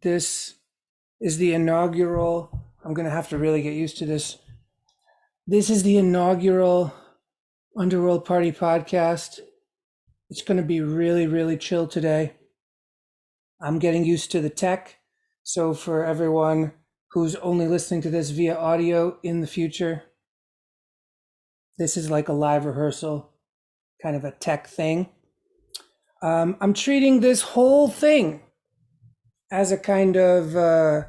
This is the inaugural, I'm going to have to really get used to this. This is the inaugural Underworld Party podcast. It's going to be really, really chill today. I'm getting used to the tech. So for everyone who's only listening to this via audio in the future, this is like a live rehearsal, kind of a tech thing. I'm treating this whole thing as a kind of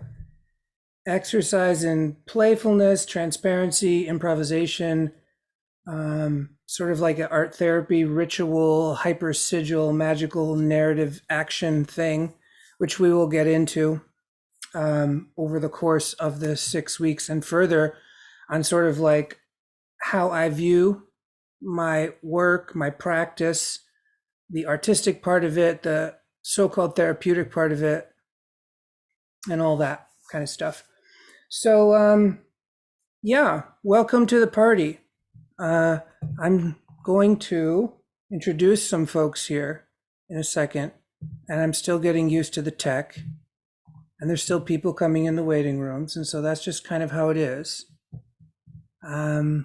exercise in playfulness, transparency, improvisation, sort of like an art therapy, ritual, hyper sigil, magical narrative action thing, which we will get into over the course of the 6 weeks and further on sort of like how I view my work, my practice, the artistic part of it, the so-called therapeutic part of it, and all that kind of stuff. So, yeah, welcome to the party. I'm going to introduce some folks here in a second, and I'm still getting used to the tech, and there's still people coming in the waiting rooms, and so that's just kind of how it is. But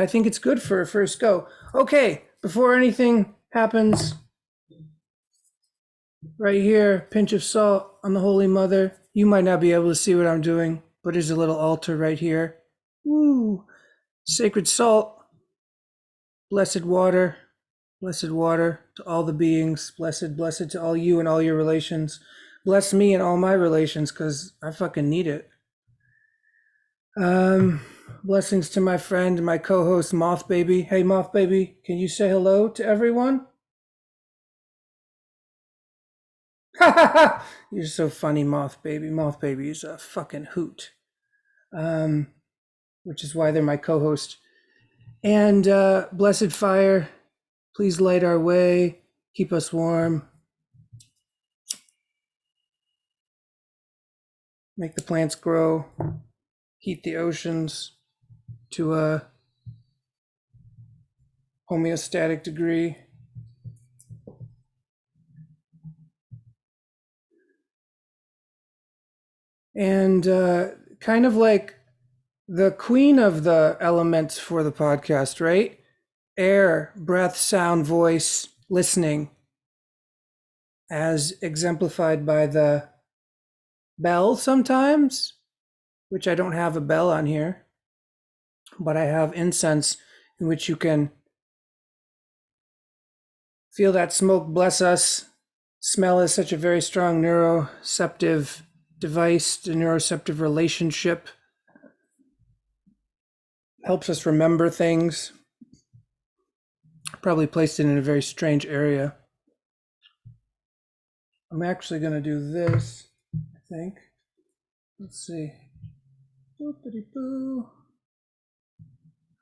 I think it's good for a first go. Okay, before anything happens, right here, pinch of salt on the Holy Mother. You might not be able to see what I'm doing, but there's a little altar right here. Woo! Sacred salt, blessed water to all the beings, blessed to all you and all your relations. Bless me and all my relations, because I fucking need it. Blessings to my friend, my co-host, Moth Baby. Hey, Moth Baby, can you say hello to everyone? You're so funny, Moth Baby. Moth Baby is a fucking hoot. Which is why they're my co-host. And Blessed Fire, please light our way, keep us warm, make the plants grow, heat the oceans to a homeostatic degree. And kind of like the queen of the elements for the podcast, right? Air, breath, sound, voice, listening, as exemplified by the bell sometimes, which I don't have a bell on here, but I have incense in which you can feel that smoke bless us. Smell is such a very strong neuroceptive device, the neuroceptive relationship. Helps us remember things. Probably placed it in a very strange area. I'm actually going to do this, I think. Let's see. Boop-a-dee-boo.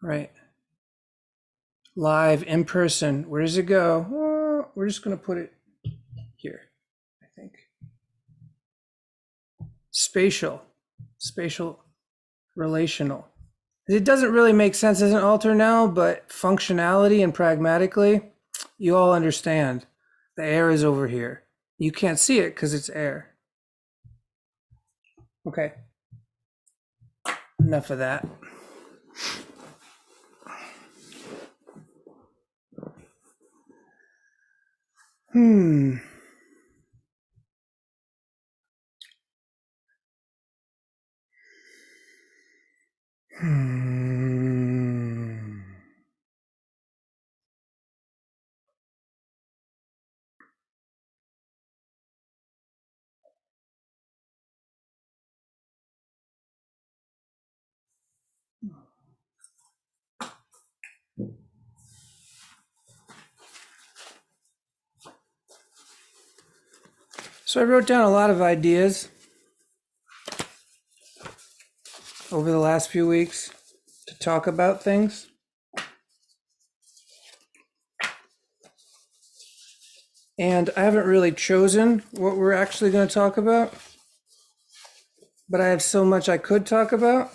Right. Live in person. Where does it go? Oh, we're just going to put it here, I think. Spatial, relational. It doesn't really make sense as an altar now, but functionality and pragmatically, you all understand. The air is over here. You can't see it because it's air. Okay. Enough of that. Hmm. So I wrote down a lot of ideas over the last few weeks to talk about things. And I haven't really chosen what we're actually going to talk about, but I have so much I could talk about.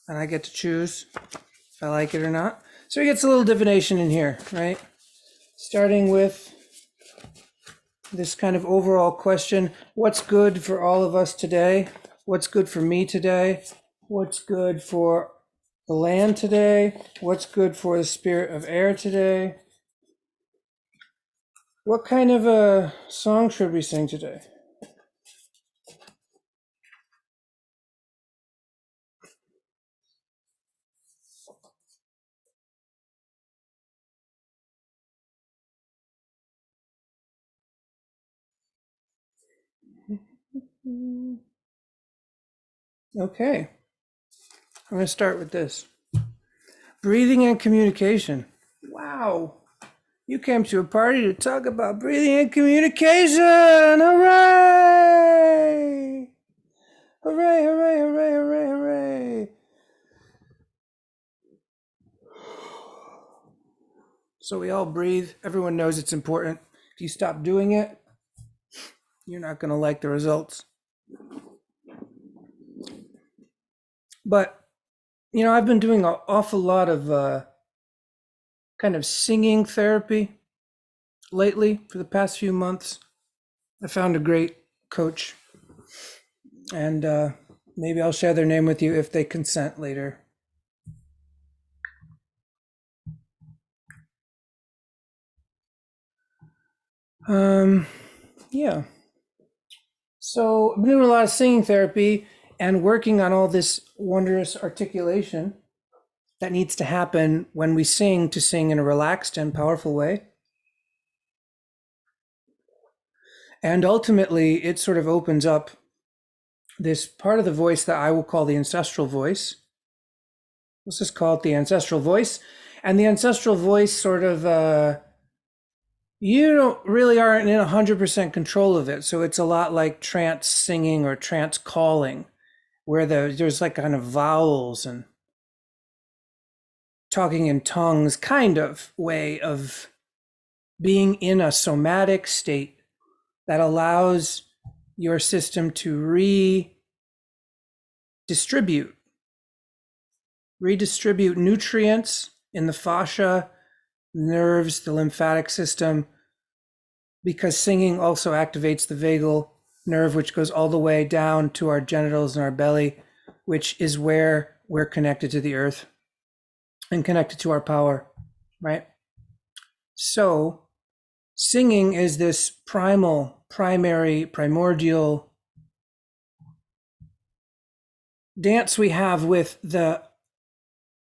And I get to choose if I like it or not. So he gets a little divination in here, right? starting with this kind of overall question. What's good for all of us today? What's good for me today? What's good for the land today? What's good for the spirit of air today? What kind of a song should we sing today? Okay, I'm going to start with this. Breathing and communication. Wow. You came to a party to talk about breathing and communication. Hooray! Hooray, hooray, hooray, hooray, hooray. So we all breathe. Everyone knows it's important. If you stop doing it, you're not going to like the results. But, you know, I've been doing an awful lot of kind of singing therapy lately for the past few months. I found a great coach, and maybe I'll share their name with you if they consent later. Yeah. So I've been doing a lot of singing therapy and working on all this wondrous articulation that needs to happen when we sing, to sing in a relaxed and powerful way. And ultimately, it sort of opens up this part of the voice that I will call the ancestral voice. Let's just call it the ancestral voice. And the ancestral voice sort of, you don't really aren't in 100% control of it. So it's a lot like trance singing or trance calling, where there's like kind of vowels and talking in tongues kind of way of being in a somatic state that allows your system to redistribute nutrients in the fascia, nerves, the lymphatic system, because singing also activates the vagal nerve, which goes all the way down to our genitals and our belly, which is where we're connected to the earth and connected to our power, right? So singing is this primordial dance we have with the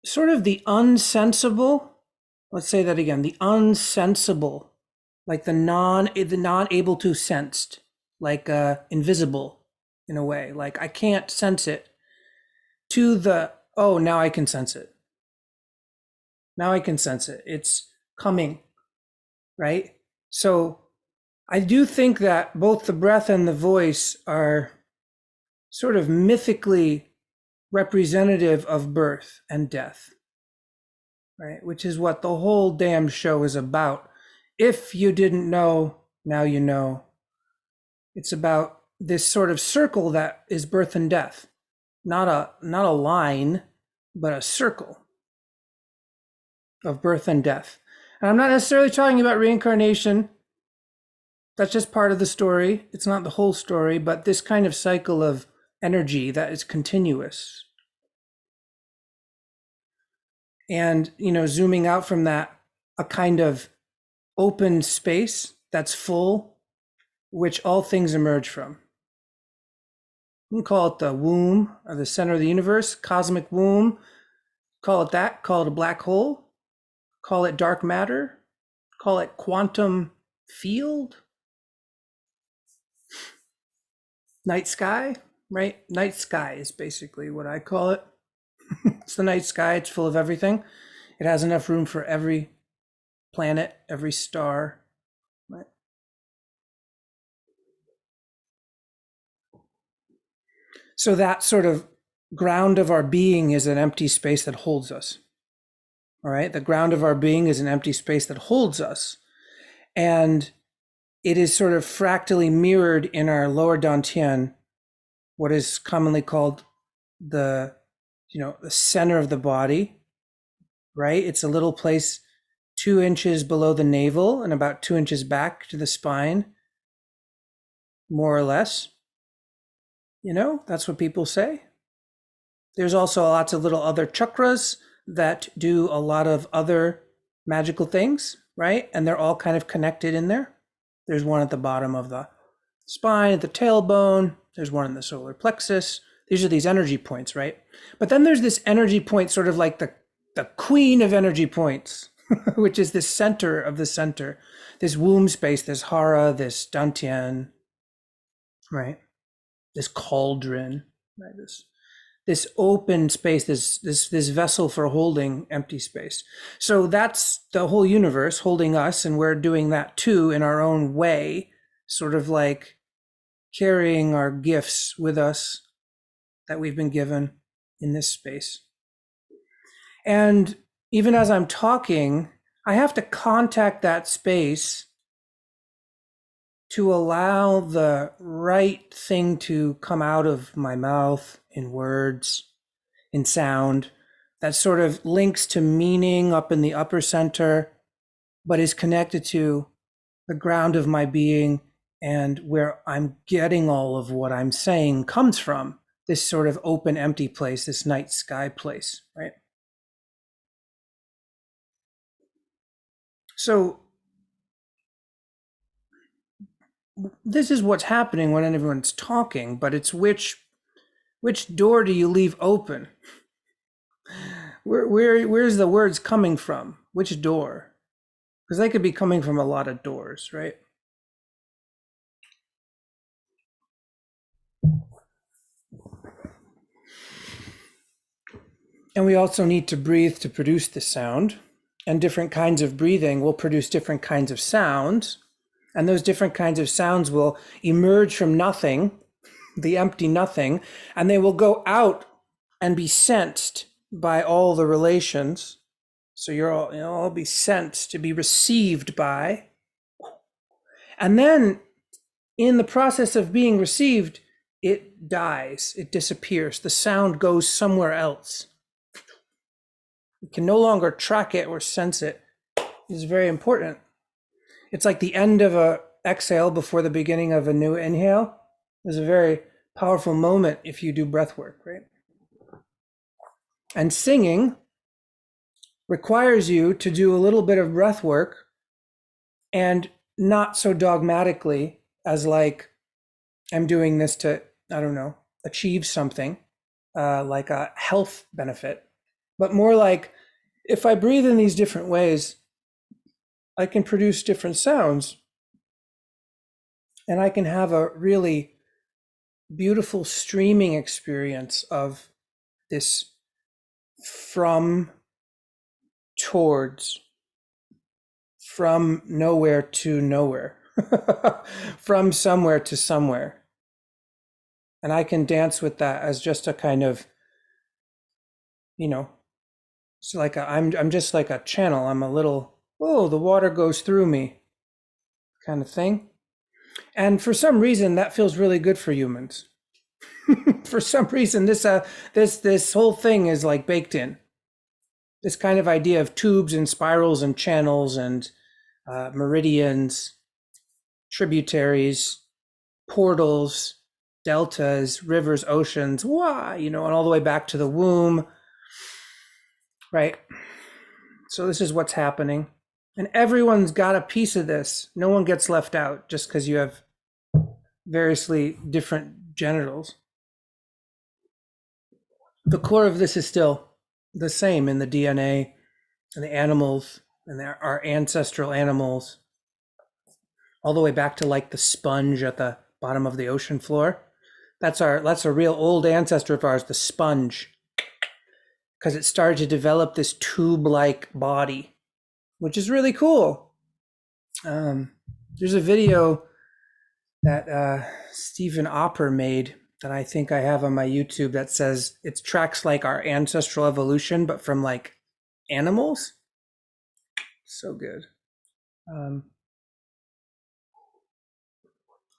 sort of the unsensible. Let's say that again, the unsensible, like the non able to sensed, like invisible in a way, like I can't sense it, to the, oh, now I can sense it. Now I can sense it. It's coming, right? So I do think that both the breath and the voice are sort of mythically representative of birth and death, right? Which is what the whole damn show is about. If you didn't know, now you know. It's about this sort of circle that is birth and death, not a line, but a circle of birth and death. And I'm not necessarily talking about reincarnation. That's just part of the story. It's not the whole story, but this kind of cycle of energy that is continuous. And, you know, zooming out from that, a kind of open space that's full, which all things emerge from. You can call it the womb, or the center of the universe, cosmic womb. Call it that, call it a black hole, call it dark matter, call it quantum field, night sky, right? Night sky is basically what I call it. It's the night sky. It's full of everything. It has enough room for every planet, every star, right? So that sort of ground of our being is an empty space that holds us. All right. The ground of our being is an empty space that holds us. And it is sort of fractally mirrored in our lower dantian, what is commonly called the center of the body, right? It's a little place 2 inches below the navel and about 2 inches back to the spine, more or less. That's what people say. There's also lots of little other chakras that do a lot of other magical things, right? And they're all kind of connected in there. There's one at the bottom of the spine, at the tailbone. There's one in the solar plexus. These are these energy points, right? But then there's this energy point, sort of like the queen of energy points, which is the center of the center, this womb space, this hara, this dantian, right? This cauldron, right? This open space, this vessel for holding empty space. So that's the whole universe holding us, and we're doing that too in our own way, sort of like carrying our gifts with us that we've been given in this space. And even as I'm talking, I have to contact that space to allow the right thing to come out of my mouth in words, in sound, that sort of links to meaning up in the upper center, but is connected to the ground of my being and where I'm getting all of what I'm saying comes from, this sort of open, empty place, this night sky place, right? So this is what's happening when everyone's talking, but it's which door do you leave open? Where's the words coming from? Which door? Because they could be coming from a lot of doors, right? And we also need to breathe to produce the sound. And different kinds of breathing will produce different kinds of sounds. And those different kinds of sounds will emerge from nothing, the empty nothing, and they will go out and be sensed by all the relations. So you'll all be sensed to be received by. And then in the process of being received, it dies, it disappears. The sound goes somewhere else. You can no longer track it or sense it. It's very important. It's like the end of a exhale before the beginning of a new inhale. It's a very powerful moment if you do breath work, right? And singing requires you to do a little bit of breath work, and not so dogmatically as like, I'm doing this to, I don't know, achieve something, like a health benefit, but more like, if I breathe in these different ways, I can produce different sounds, and I can have a really beautiful streaming experience of this from towards, from nowhere to nowhere, from somewhere to somewhere. And I can dance with that as just a kind of, it's like I'm just like a channel. I'm a little, oh, the water goes through me kind of thing. And for some reason, that feels really good for humans. For some reason, this whole thing is like baked in. This kind of idea of tubes and spirals and channels and meridians, tributaries, portals, deltas, rivers, oceans, and all the way back to the womb, right? So this is what's happening. And everyone's got a piece of this. No one gets left out just because you have variously different genitals. The core of this is still the same in the DNA and the animals and our ancestral animals, all the way back to like the sponge at the bottom of the ocean floor. That's a real old ancestor of ours, the sponge, because it started to develop this tube-like body, which is really cool. There's a video that Stephen Opper made that I think I have on my YouTube that says it tracks like our ancestral evolution, but from like animals. So good.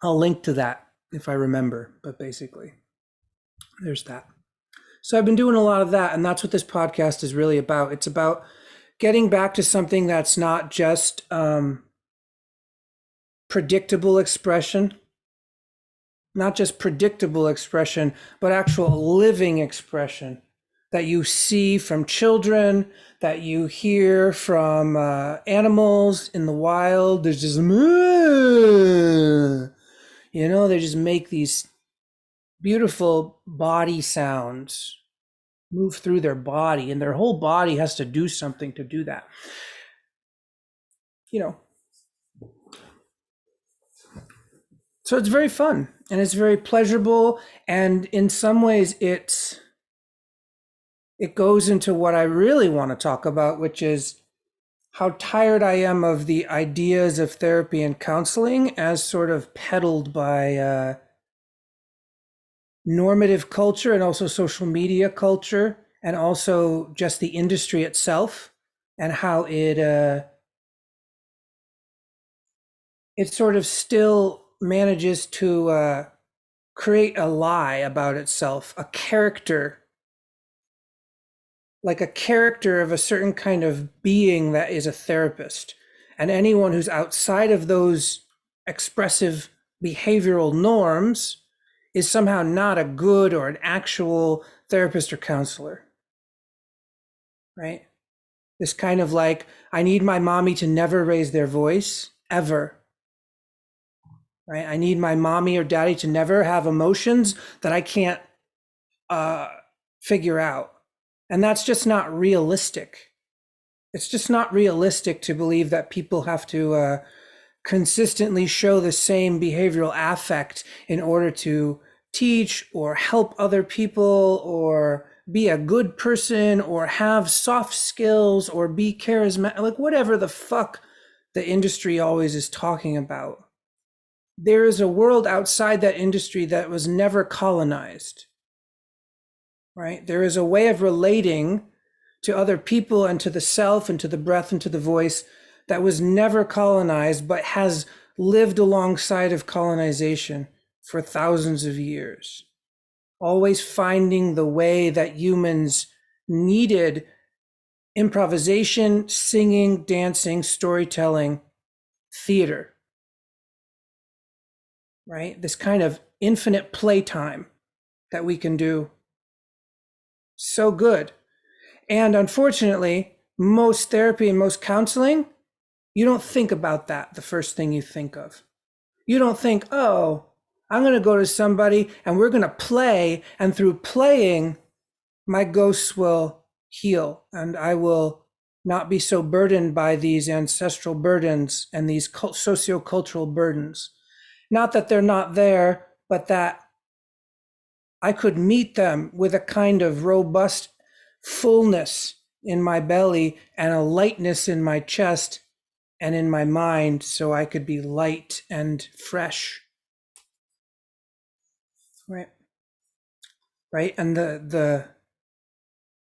I'll link to that if I remember, but basically there's that. So I've been doing a lot of that, and that's what this podcast is really about. It's about getting back to something that's not just predictable expression, but actual living expression that you see from children, that you hear from animals in the wild. There's just, they just make these beautiful body sounds, move through their body, and their whole body has to do something to do that. So it's very fun and it's very pleasurable, and in some ways it goes into what I really want to talk about, which is how tired I am of the ideas of therapy and counseling as sort of peddled by normative culture and also social media culture, and also just the industry itself, and how it sort of still manages to create a lie about itself, a character, like a character of a certain kind of being that is a therapist. And anyone who's outside of those expressive behavioral norms is somehow not a good or an actual therapist or counselor, right? This kind of like, I need my mommy to never raise their voice, ever. Right? I need my mommy or daddy to never have emotions that I can't figure out. And that's just not realistic. It's just not realistic to believe that people have to consistently show the same behavioral affect in order to teach or help other people or be a good person or have soft skills or be charismatic, like whatever the fuck the industry always is talking about. There is a world outside that industry that was never colonized, right? There is a way of relating to other people and to the self and to the breath and to the voice that was never colonized, but has lived alongside of colonization for thousands of years, always finding the way that humans needed improvisation, singing, dancing, storytelling, theater. Right? This kind of infinite playtime that we can do. So good. And unfortunately, most therapy and most counseling, you don't think about that the first thing you think of. You don't think, oh, I'm going to go to somebody and we're going to play, and through playing, my ghosts will heal and I will not be so burdened by these ancestral burdens and these sociocultural burdens. Not that they're not there, but that I could meet them with a kind of robust fullness in my belly and a lightness in my chest and in my mind, so I could be light and fresh. Right. Right. And the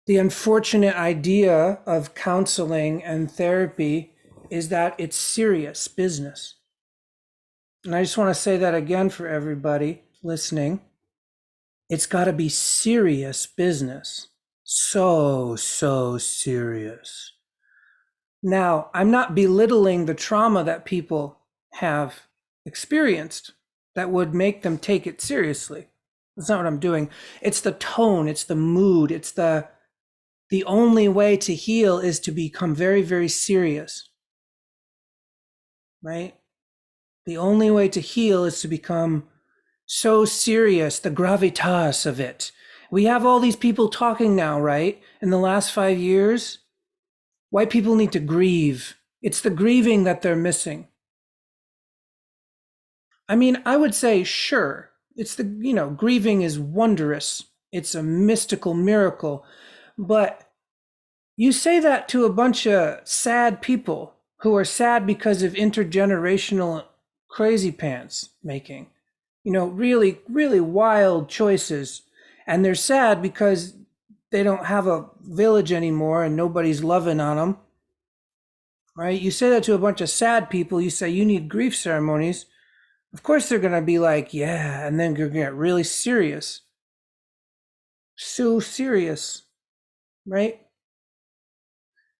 unfortunate idea of counseling and therapy is that it's serious business. And I just want to say that again for everybody listening. It's got to be serious business. So serious. Now, I'm not belittling the trauma that people have experienced that would make them take it seriously. That's not what I'm doing. It's the tone, it's the mood, it's the only way to heal is to become very, very serious. Right? The only way to heal is to become so serious, the gravitas of it. We have all these people talking now, right? In the last 5 years, white people need to grieve. It's the grieving that they're missing. I mean, I would say, sure, it's grieving is wondrous. It's a mystical miracle. But you say that to a bunch of sad people who are sad because of intergenerational crazy pants making, really, really wild choices. And they're sad because they don't have a village anymore and nobody's loving on them, right? You say that to a bunch of sad people, you say you need grief ceremonies. Of course they're going to be like, yeah, and then you're going to get really serious. So serious, right?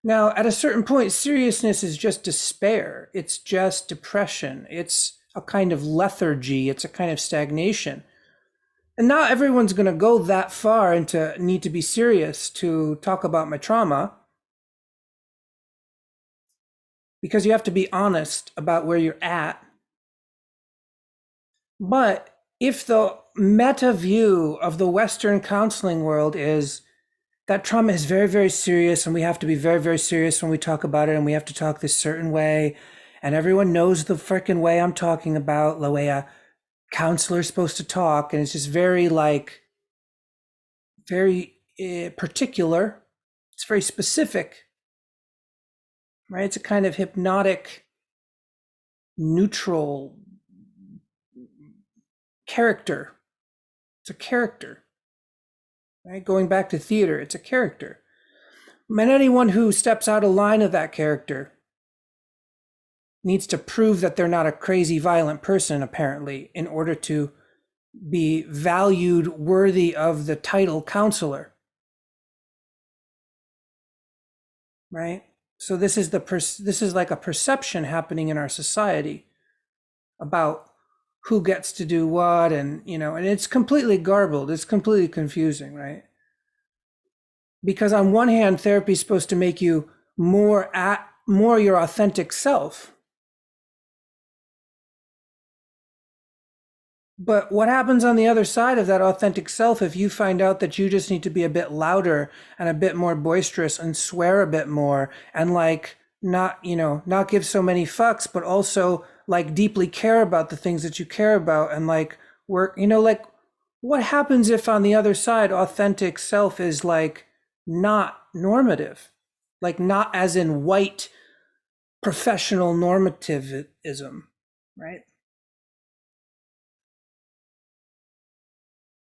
Now, at a certain point, seriousness is just despair. It's just depression. It's a kind of lethargy. It's a kind of stagnation. And not everyone's going to go that far into need to be serious to talk about my trauma, because you have to be honest about where you're at. But if the meta view of the Western counseling world is that trauma is very, very serious and we have to be very, very serious when we talk about it and we have to talk this certain way, and everyone knows the freaking way I'm talking about, the way a counselor's supposed to talk, and it's just very very particular. It's very specific, right? It's a kind of hypnotic, neutral character. It's a character, right? Going back to theater, it's a character. And anyone who steps out of line of that character needs to prove that they're not a crazy, violent person, apparently, in order to be valued worthy of the title counselor, right? So this is like a perception happening in our society about who gets to do what, and and it's completely garbled. It's completely confusing, right? Because on one hand, therapy is supposed to make you more your authentic self. But what happens on the other side of that authentic self if you find out that you just need to be a bit louder and a bit more boisterous and swear a bit more and not give so many fucks, but also deeply care about the things that you care about and work, what happens if on the other side authentic self is not normative, not as in white professional normativism, right?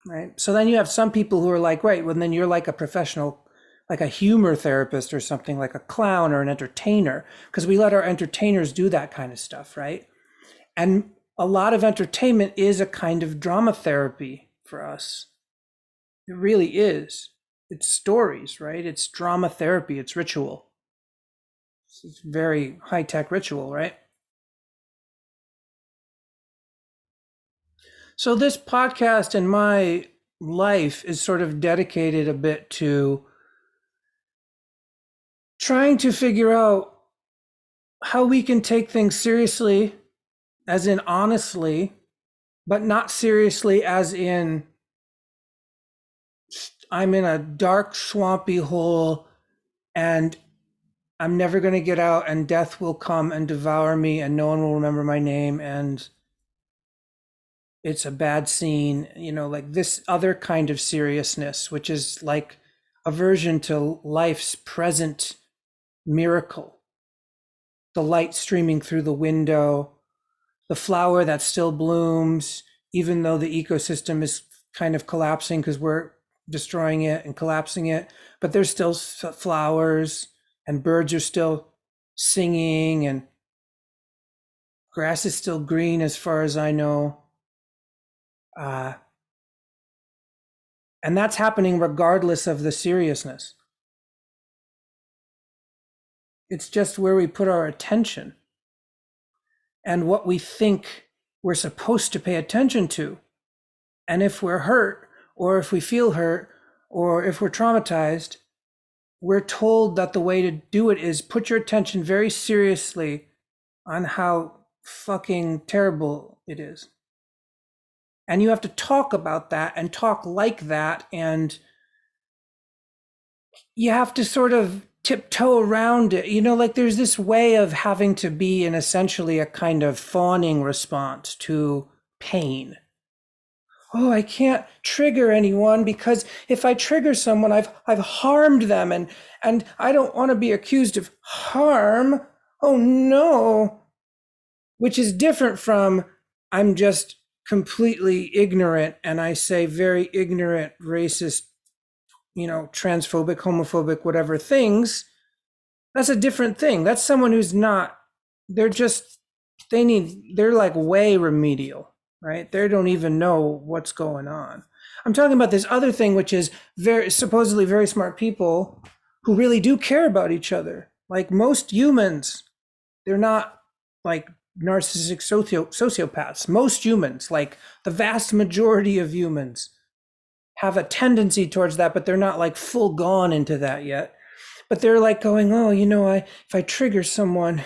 Right. So then you have some people who are like, right, well, then you're like a professional, like a humor therapist or something, like a clown or an entertainer, because we let our entertainers do that kind of stuff, right? And a lot of entertainment is a kind of drama therapy for us. It really is. It's stories, right? It's drama therapy. It's ritual. It's very high-tech ritual, right? So this podcast in my life is sort of dedicated a bit to trying to figure out how we can take things seriously, as in honestly, but not seriously as in I'm in a dark, swampy hole and I'm never going to get out and death will come and devour me and no one will remember my name and it's a bad scene, like this other kind of seriousness, which is like aversion to life's present miracle. The light streaming through the window, the flower that still blooms, even though the ecosystem is kind of collapsing because we're destroying it and collapsing it, but there's still flowers and birds are still singing and grass is still green as far as I know. And that's happening regardless of the seriousness. It's just where we put our attention and what we think we're supposed to pay attention to. And if we're hurt, or if we feel hurt, or if we're traumatized, we're told that the way to do it is put your attention very seriously on how fucking terrible it is. And you have to talk about that and talk like that. And you have to sort of tiptoe around it. There's this way of having to be in essentially a kind of fawning response to pain. Oh, I can't trigger anyone because if I trigger someone, I've harmed them and I don't want to be accused of harm. Oh no. Which is different from I'm just completely ignorant and I say very ignorant, racist, transphobic, homophobic, whatever things. That's a different thing. That's someone who's not, they're like way remedial, right? They don't even know what's going on. I'm talking about this other thing, which is supposedly very smart people who really do care about each other. Like most humans, they're not like narcissistic sociopaths. Most humans, like the vast majority of humans, have a tendency towards that, but they're not like full gone into that yet. But they're like going, oh, if I trigger someone,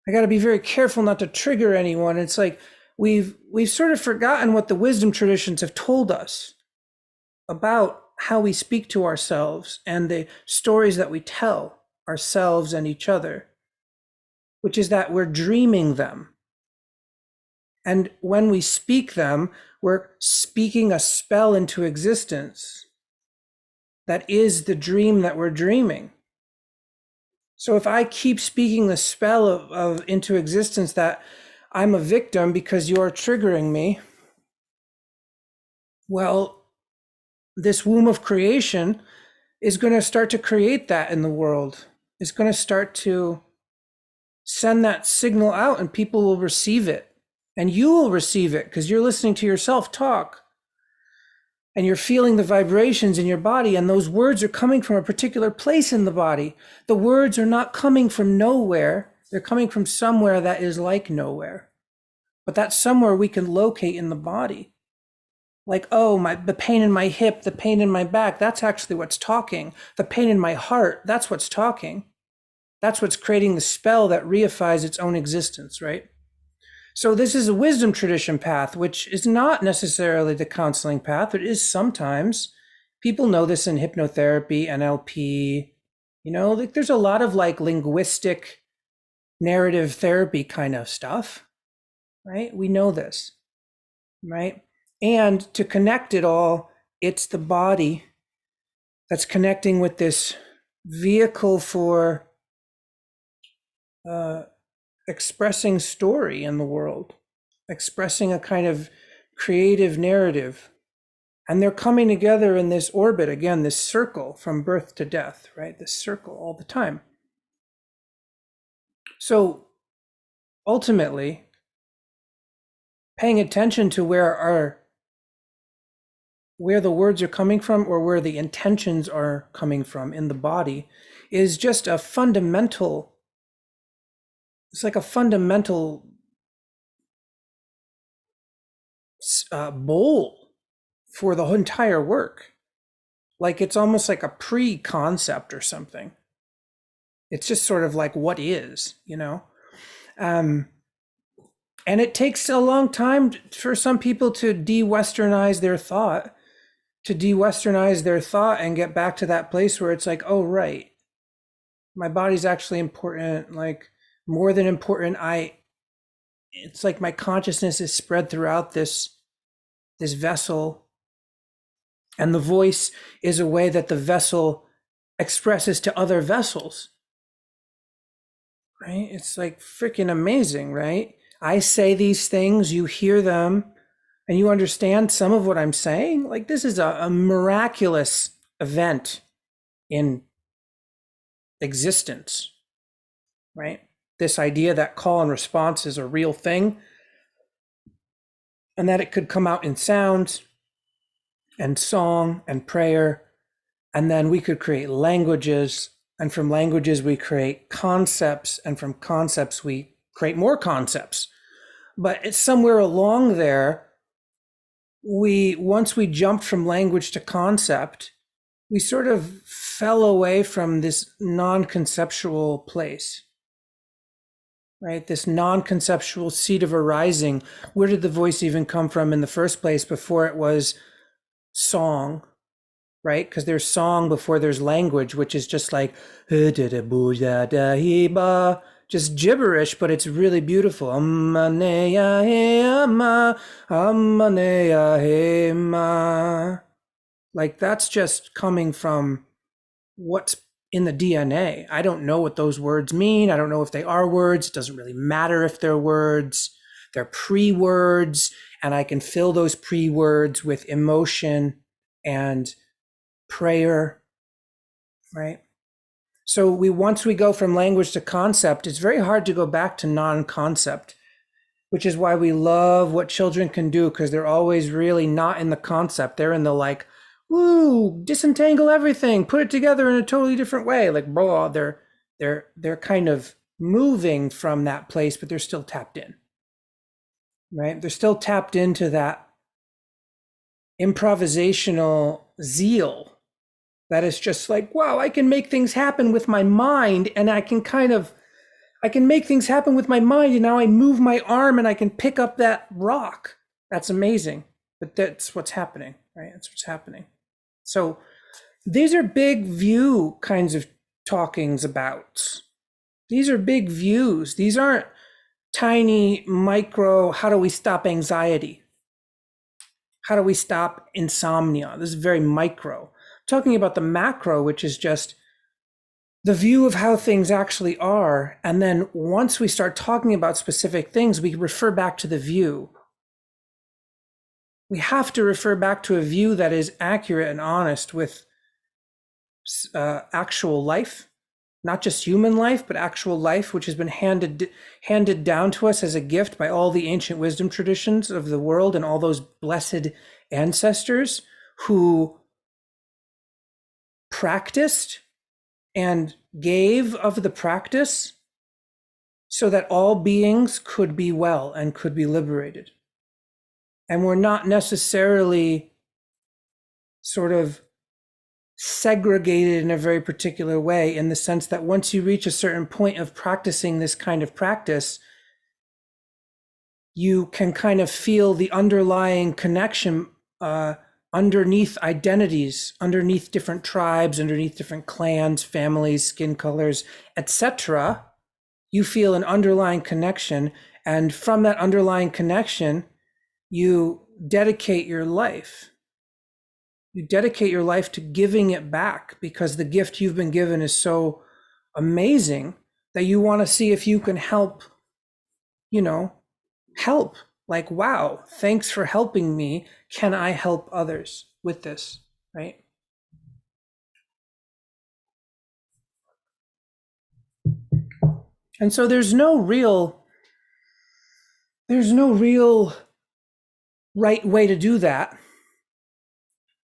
I got to be very careful not to trigger anyone. It's like we've sort of forgotten what the wisdom traditions have told us about how we speak to ourselves and the stories that we tell ourselves and each other, which is that we're dreaming them. And when we speak them, we're speaking a spell into existence that is the dream that we're dreaming. So if I keep speaking the spell of into existence that I'm a victim because you're triggering me, well, this womb of creation is going to start to create that in the world. It's going to start to send that signal out, and people will receive it. And you will receive it because you're listening to yourself talk. And you're feeling the vibrations in your body, and those words are coming from a particular place in the body. The words are not coming from nowhere. They're coming from somewhere that is like nowhere. But that's somewhere we can locate in the body. Like, oh, the pain in my hip, the pain in my back, that's actually what's talking. The pain in my heart, that's what's talking. That's what's creating the spell that reifies its own existence, right? So this is a wisdom tradition path, which is not necessarily the counseling path. It is sometimes. People know this in hypnotherapy, NLP. Like there's a lot of like linguistic narrative therapy kind of stuff, right? We know this, right? And to connect it all, it's the body that's connecting with this vehicle for expressing story in the world, expressing a kind of creative narrative. And they're coming together in this orbit, again, this circle from birth to death, right? This circle all the time. So ultimately, paying attention to where the words are coming from or where the intentions are coming from in the body is just a fundamental. It's like a fundamental bowl for the entire work. Like it's almost like a pre-concept or something. It's just sort of like what is, and it takes a long time for some people to de-Westernize their thought, and get back to that place where it's like, oh, right, my body's actually important, like more than important. It's like my consciousness is spread throughout this vessel, and the voice is a way that the vessel expresses to other vessels, right? It's like freaking amazing, right? I say these things, you hear them, and you understand some of what I'm saying. Like this is a miraculous event in existence, right? This idea that call and response is a real thing, and that it could come out in sounds and song and prayer, and then we could create languages, and from languages we create concepts, and from concepts we create more concepts. But it's somewhere along there, once we jumped from language to concept, we sort of fell away from this non-conceptual place. Right? This non-conceptual seat of arising. Where did the voice even come from in the first place before it was song, right? Because there's song before there's language, which is just like just gibberish, but it's really beautiful. Like that's just coming from what's in the DNA. I don't know what those words mean. I don't know if they are words. It doesn't really matter if they're words. They're pre-words, and I can fill those pre-words with emotion and prayer, right? So once we go from language to concept, it's very hard to go back to non-concept, which is why we love what children can do, because they're always really not in the concept. They're in the like, woo, disentangle everything, put it together in a totally different way. Like, blah, they're kind of moving from that place, but they're still tapped in, right? They're still tapped into that improvisational zeal that is just like, wow, I can make things happen with my mind, and I can make things happen with my mind, and now I move my arm and I can pick up that rock. That's amazing. But that's what's happening, right? That's what's happening. So these are big view kinds of talkings about. These are big views. These aren't tiny micro, how do we stop anxiety? How do we stop insomnia? This is very micro. I'm talking about the macro, which is just the view of how things actually are. And then once we start talking about specific things, we refer back to the view. We have to refer back to a view that is accurate and honest with actual life, not just human life, but actual life, which has been handed down to us as a gift by all the ancient wisdom traditions of the world and all those blessed ancestors who practiced and gave of the practice so that all beings could be well and could be liberated. And we're not necessarily sort of segregated in a very particular way, in the sense that once you reach a certain point of practicing this kind of practice, you can kind of feel the underlying connection underneath identities, underneath different tribes, underneath different clans, families, skin colors, etc. You feel an underlying connection, and from that underlying connection, you dedicate your life. You dedicate your life to giving it back, because the gift you've been given is so amazing that you want to see if you can help, help. Like, wow, thanks for helping me. Can I help others with this, right? And so there's no real right way to do that.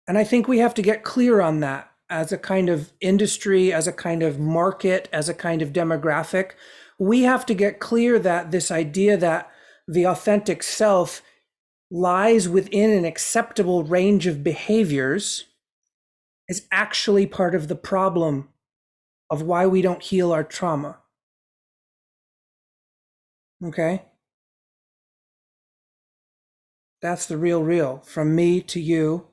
And I think we have to get clear on that as a kind of industry, as a kind of market, as a kind of demographic. We have to get clear that this idea that the authentic self lies within an acceptable range of behaviors is actually part of the problem of why we don't heal our trauma. Okay? That's the real, from me to you.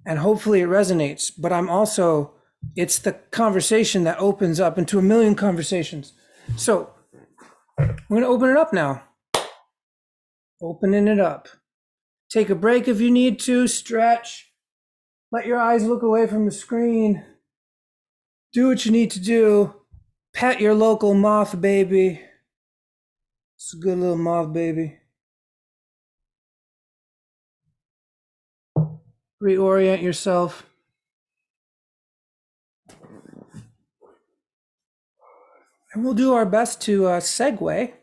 And hopefully it resonates. But it's the conversation that opens up into a million conversations. So I'm going to open it up now. Opening it up. Take a break if you need to, stretch. Let your eyes look away from the screen. Do what you need to do. Pet your local moth baby. It's a good little moth baby. Reorient yourself. And we'll do our best to segue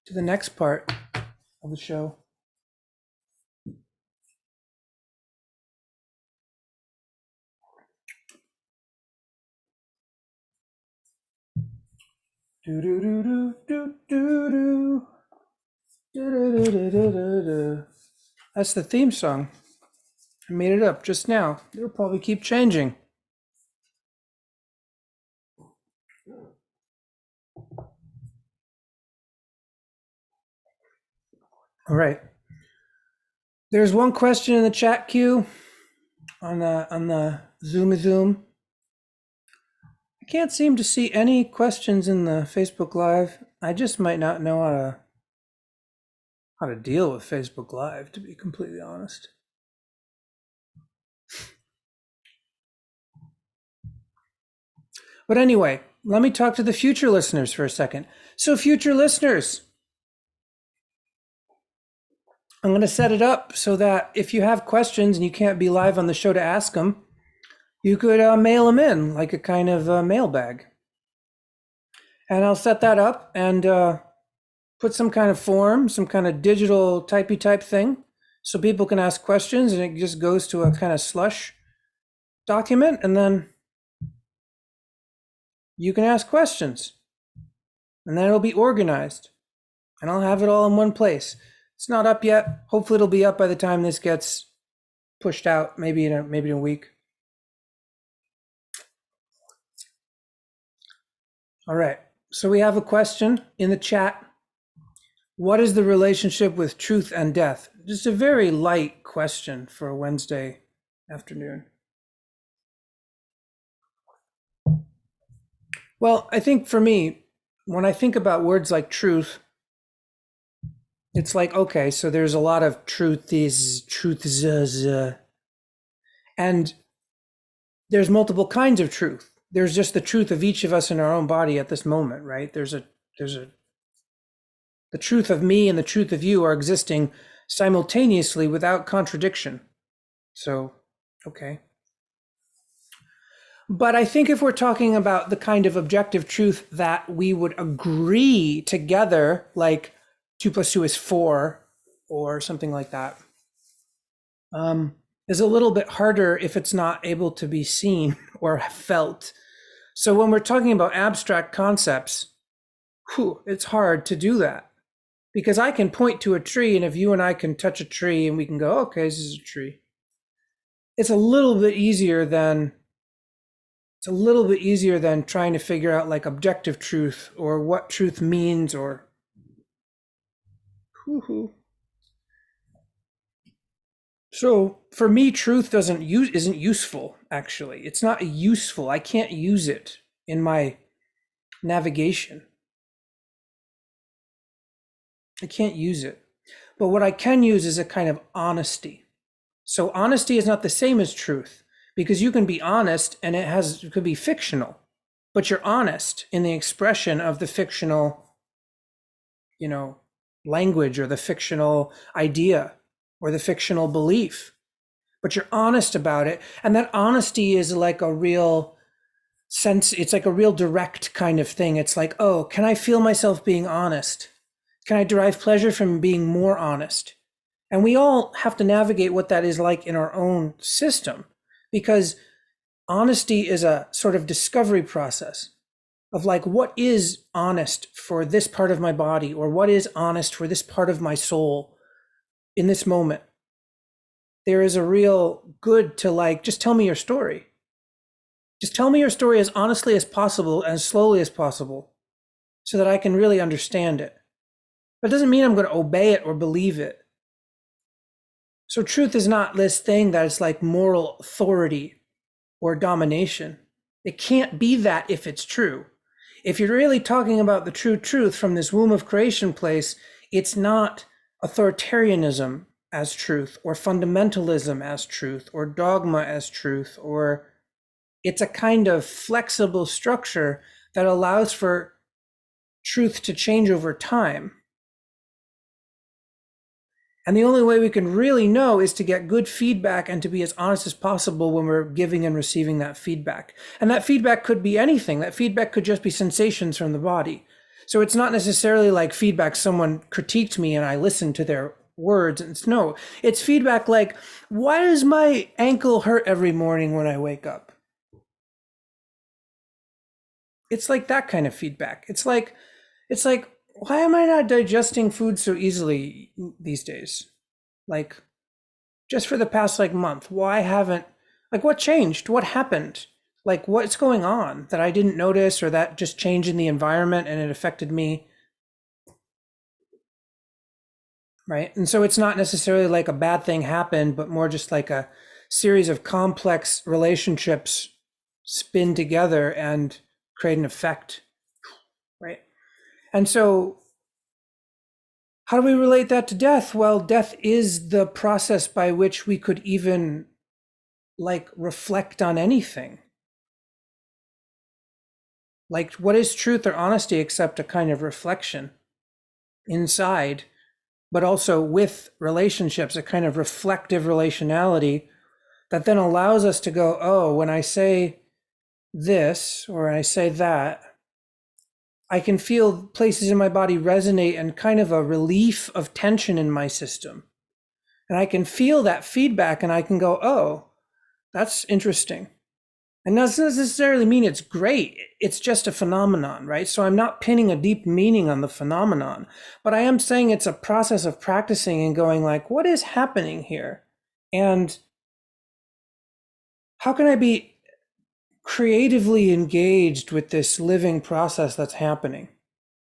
to the next part of the show. Do do do do do do do. That's the theme song. I made it up just now. It'll probably keep changing. All right. There's one question in the chat queue on the Zoom. I can't seem to see any questions in the Facebook Live. I just might not know how to deal with Facebook Live, to be completely honest. But anyway, let me talk to the future listeners for a second. So future listeners, I'm going to set it up so that if you have questions and you can't be live on the show to ask them, you could mail them in like a kind of mailbag. And I'll set that up and put some kind of form, some kind of digital typey type thing, so people can ask questions, and it just goes to a kind of slush document, and then you can ask questions, and then it'll be organized, and I'll have it all in one place. It's not up yet. Hopefully it'll be up by the time this gets pushed out, maybe in a week. All right, so we have a question in the chat. What is the relationship with truth and death? Just a very light question for a Wednesday afternoon. Well, I think for me, when I think about words like truth, it's like, okay, so there's a lot of truths, and there's multiple kinds of truth. There's just the truth of each of us in our own body at this moment, right? The truth of me and the truth of you are existing simultaneously without contradiction. So, okay. But I think if we're talking about the kind of objective truth that we would agree together, like 2 + 2 is 4 or something like that, is a little bit harder if it's not able to be seen or felt. So when we're talking about abstract concepts, it's hard to do that, because I can point to a tree, and if you and I can touch a tree and we can go, okay, this is a tree. It's a little bit easier than trying to figure out like objective truth or what truth means, or So for me, truth isn't useful, actually. It's not useful. I can't use it in my navigation. I can't use it. But what I can use is a kind of honesty. So honesty is not the same as truth, because you can be honest and it could be fictional, but you're honest in the expression of the fictional, language, or the fictional idea, or the fictional belief, but you're honest about it. And that honesty is like a real sense. It's like a real direct kind of thing. It's like, oh, can I feel myself being honest? Can I derive pleasure from being more honest? And we all have to navigate what that is like in our own system, because honesty is a sort of discovery process of like, what is honest for this part of my body, or what is honest for this part of my soul in this moment. There is a real good to like, just tell me your story. Just tell me your story as honestly as possible, as slowly as possible, so that I can really understand it. But it doesn't mean I'm going to obey it or believe it. So truth is not this thing that is like moral authority or domination. It can't be that if it's true. If you're really talking about the true truth from this womb of creation place, it's not authoritarianism as truth, or fundamentalism as truth, or dogma as truth, or it's a kind of flexible structure that allows for truth to change over time. And the only way we can really know is to get good feedback and to be as honest as possible when we're giving and receiving that feedback. And that feedback could be anything. That feedback could just be sensations from the body. So it's not necessarily like feedback, someone critiqued me and I listened to their words. It's feedback like, why does my ankle hurt every morning when I wake up? It's like that kind of feedback. It's like, why am I not digesting food so easily these days? Like, just for the past month, why haven't, what changed? What happened? Like, what's going on that I didn't notice, or that just changed in the environment and it affected me? Right? And so it's not necessarily like a bad thing happened, but more just like a series of complex relationships spin together and create an effect, right? And so how do we relate that to death? Well, death is the process by which we could even reflect on anything. Like, what is truth or honesty except a kind of reflection inside, but also with relationships, a kind of reflective relationality that then allows us to go, oh, when I say this or I say that, I can feel places in my body resonate, and kind of a relief of tension in my system. And I can feel that feedback and I can go, oh, that's interesting. And that doesn't necessarily mean it's great. It's just a phenomenon, right? So I'm not pinning a deep meaning on the phenomenon, but I am saying it's a process of practicing and going like, what is happening here? And how can I be creatively engaged with this living process that's happening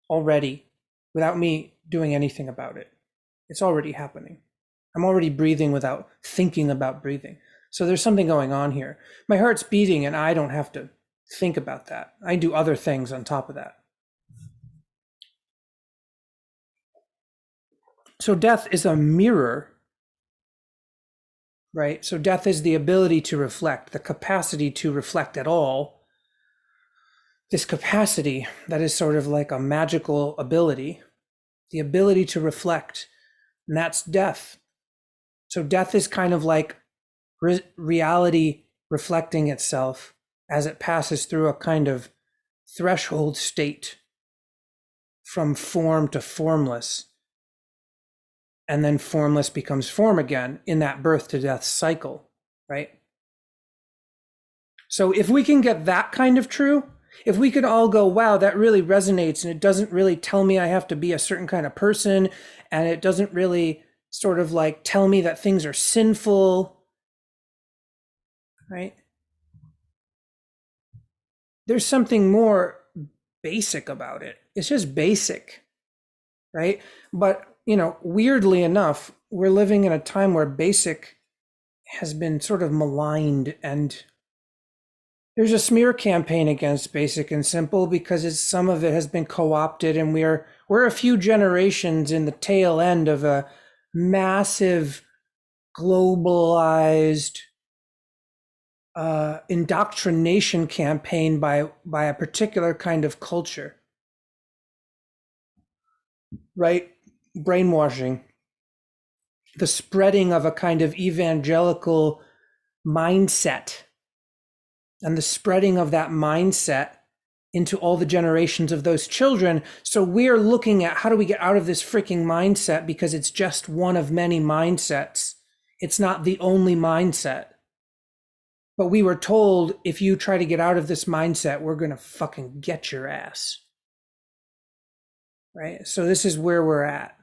already without me doing anything about it? It's already happening. I'm already breathing without thinking about breathing. So there's something going on here. My heart's beating and I don't have to think about that. I do other things on top of that. So death is a mirror, right? So death is the ability to reflect, the capacity to reflect at all. This capacity that is sort of like a magical ability, the ability to reflect, and that's death. So death is kind of like reality reflecting itself as it passes through a kind of threshold state from form to formless. And then formless becomes form again in that birth to death cycle, right? So if we can get that kind of true, if we could all go, wow, that really resonates and it doesn't really tell me I have to be a certain kind of person and it doesn't really sort of like tell me that things are sinful, right? There's something more basic about it. It's just basic, right? But, weirdly enough, we're living in a time where basic has been sort of maligned, and there's a smear campaign against basic and simple because some of it has been co-opted, and we're a few generations in the tail end of a massive globalized indoctrination campaign by a particular kind of culture, right? Brainwashing, the spreading of a kind of evangelical mindset, and the spreading of that mindset into all the generations of those children. So we're looking at how do we get out of this freaking mindset, because it's just one of many mindsets. It's not the only mindset. But we were told, if you try to get out of this mindset, we're going to fucking get your ass. Right? So this is where we're at.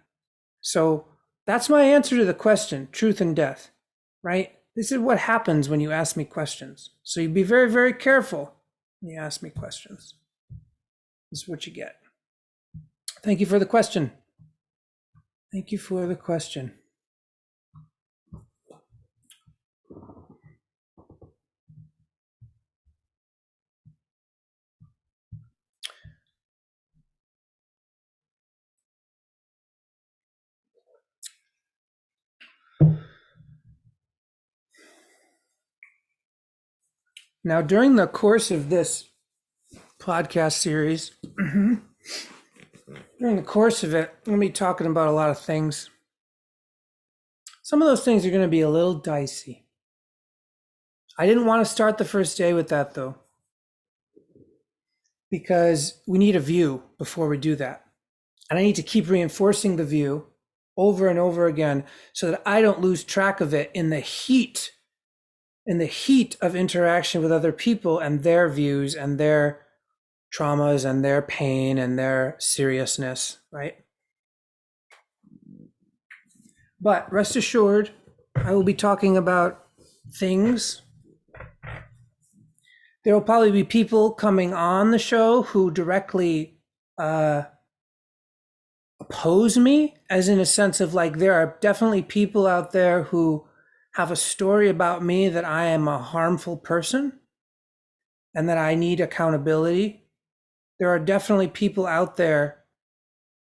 So that's my answer to the question, truth and death, right? This is what happens when you ask me questions. So you be very, very careful when you ask me questions. This is what you get. Thank you for the question. Thank you for the question. Now, during the course of this podcast series, during the course of it, I'm going to be talking about a lot of things. Some of those things are going to be a little dicey. I didn't want to start the first day with that, though, because we need a view before we do that. And I need to keep reinforcing the view over and over again so that I don't lose track of it in the heat of interaction with other people and their views and their traumas and their pain and their seriousness, right? But rest assured, I will be talking about things. There will probably be people coming on the show who directly oppose me, as in a sense of like, there are definitely people out there who have a story about me that I am a harmful person and that I need accountability. There are definitely people out there,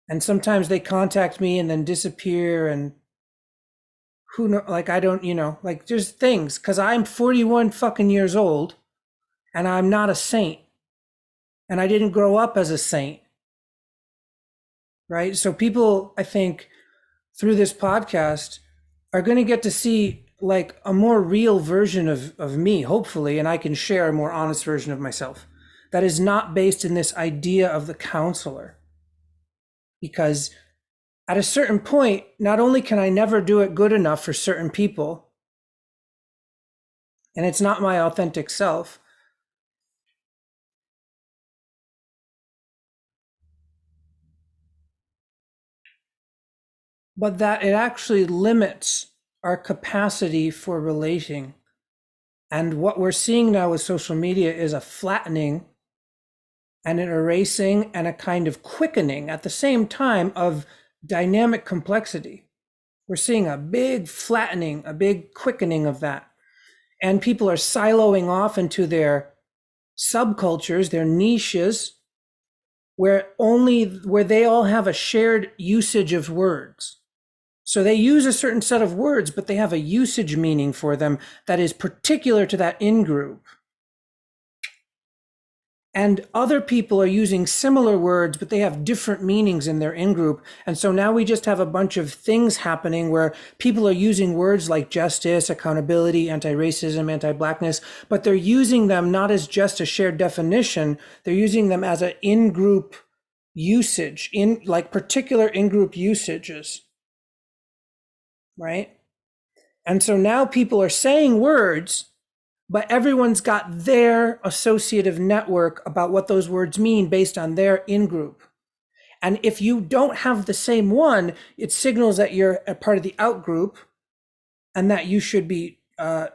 and sometimes they contact me and then disappear, and who know, like, I don't, like, there's things, because I'm 41 fucking years old and I'm not a saint, and I didn't grow up as a saint, right? So people, I think, through this podcast are going to get to see like a more real version of me, hopefully, and I can share a more honest version of myself that is not based in this idea of the counselor. Because at a certain point, not only can I never do it good enough for certain people, and it's not my authentic self, but that it actually limits our capacity for relating. And what we're seeing now with social media is a flattening and an erasing and a kind of quickening at the same time of dynamic complexity. We're seeing a big flattening, a big quickening of that. And people are siloing off into their subcultures, their niches, where they all have a shared usage of words. So they use a certain set of words, but they have a usage meaning for them that is particular to that in-group. And other people are using similar words, but they have different meanings in their in-group. And so now we just have a bunch of things happening where people are using words like justice, accountability, anti-racism, anti-blackness, but they're using them not as just a shared definition. They're using them as an in-group usage, in like particular in-group usages, right? And so now people are saying words, but everyone's got their associative network about what those words mean based on their in-group. And if you don't have the same one, it signals that you're a part of the out-group and that you should be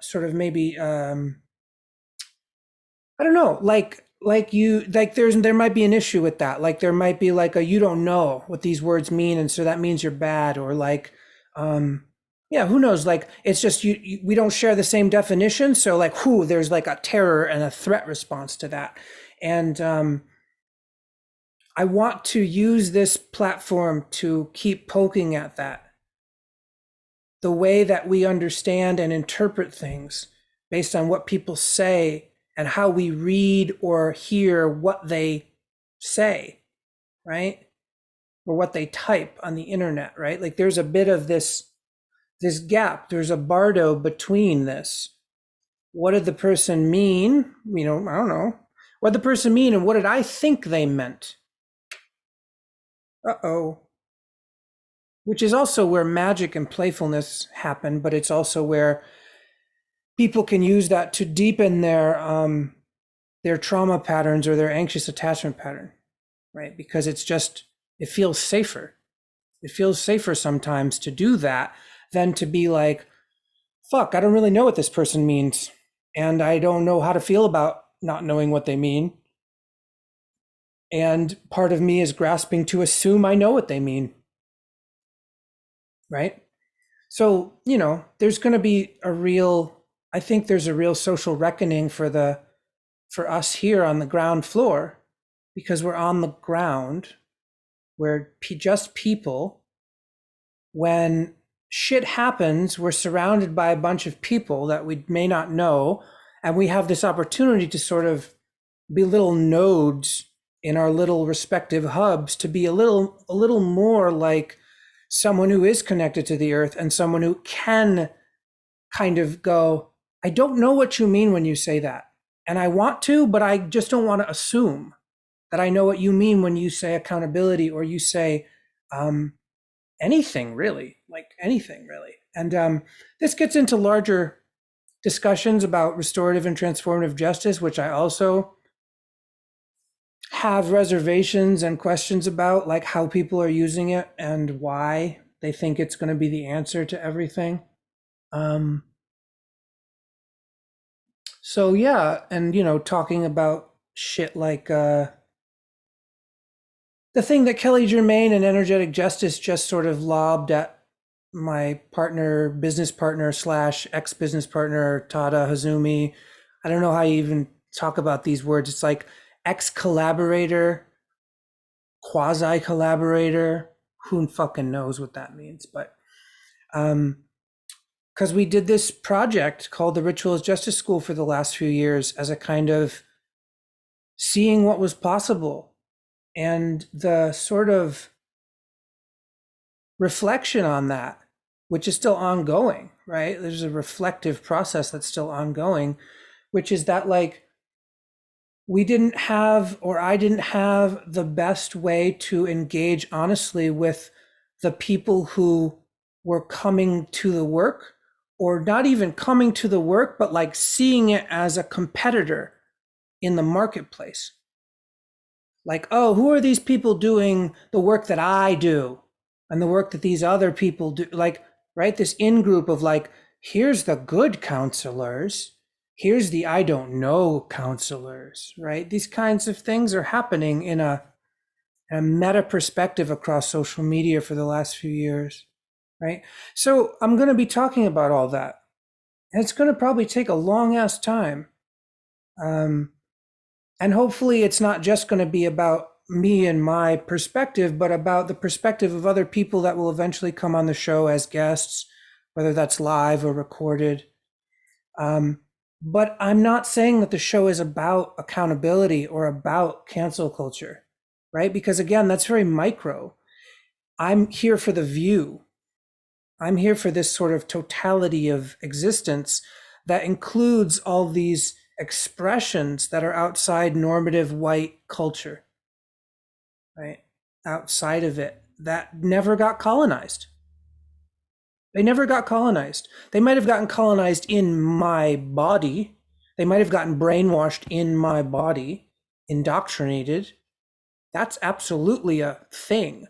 sort of maybe, I don't know, there might be an issue with that. Like there might be like you don't know what these words mean, and so that means you're bad, or like, yeah, who knows? Like, it's just we don't share the same definition. So like, there's like a terror and a threat response to that. And I want to use this platform to keep poking at that. The way that we understand and interpret things based on what people say and how we read or hear what they say, right? Or what they type on the internet, right? Like there's a bit of this gap, there's a bardo between this. What did the person mean? I don't know. What did the person mean and what did I think they meant? Uh-oh. Which is also where magic and playfulness happen, but it's also where people can use that to deepen their trauma patterns or their anxious attachment pattern, right? Because it feels safer. It feels safer sometimes to do that than to be like, fuck, I don't really know what this person means. And I don't know how to feel about not knowing what they mean. And part of me is grasping to assume I know what they mean. Right? So, there's going to be I think there's a real social reckoning for us here on the ground floor, because we're on the ground. We're just people. When shit happens, we're surrounded by a bunch of people that we may not know, and we have this opportunity to sort of be little nodes in our little respective hubs, to be a little more like someone who is connected to the earth and someone who can kind of go, I don't know what you mean when you say that, and I want to, but I just don't want to assume that I know what you mean when you say accountability, or you say anything really, like anything really. And this gets into larger discussions about restorative and transformative justice, which I also have reservations and questions about, like how people are using it and why they think it's going to be the answer to everything. So yeah, and talking about shit like the thing that Kelly Germain and Energetic Justice just sort of lobbed at my business partner / ex-business partner, Tada Hazumi. I don't know how you even talk about these words. It's like ex-collaborator, quasi-collaborator. Who fucking knows what that means? But because we did this project called the Ritualist Justice School for the last few years as a kind of seeing what was possible, and the sort of reflection on that, which is still ongoing, right? There's a reflective process that's still ongoing, which is that like I didn't have the best way to engage honestly with the people who were coming to the work, or not even coming to the work, but like seeing it as a competitor in the marketplace. Like, oh, who are these people doing the work that I do and the work that these other people do? Like, right? This in group of like, here's the good counselors, here's the I don't know counselors, right? These kinds of things are happening in a meta perspective across social media for the last few years, right? So I'm going to be talking about all that. And it's going to probably take a long ass time. And hopefully it's not just going to be about me and my perspective, but about the perspective of other people that will eventually come on the show as guests, whether that's live or recorded. But I'm not saying that the show is about accountability or about cancel culture, right? Because again, that's very micro. I'm here for the view. I'm here for this sort of totality of existence that includes all these expressions that are outside normative white culture, right? Outside of it, that never got colonized. They never got colonized. They might have gotten colonized in my body. They might have gotten brainwashed in my body, indoctrinated. That's absolutely a thing.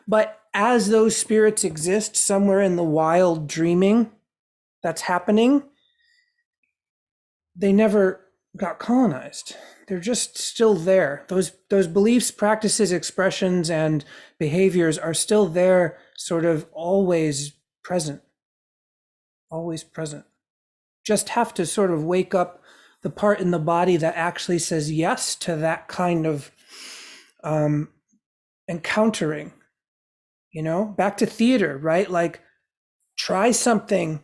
But as those spirits exist somewhere in the wild dreaming that's happening, they never got colonized. They're just still there. Those beliefs, practices, expressions, and behaviors are still there, sort of always present. Always present. Just have to sort of wake up the part in the body that actually says yes to that kind of encountering. You know, back to theater, right? Like, try something.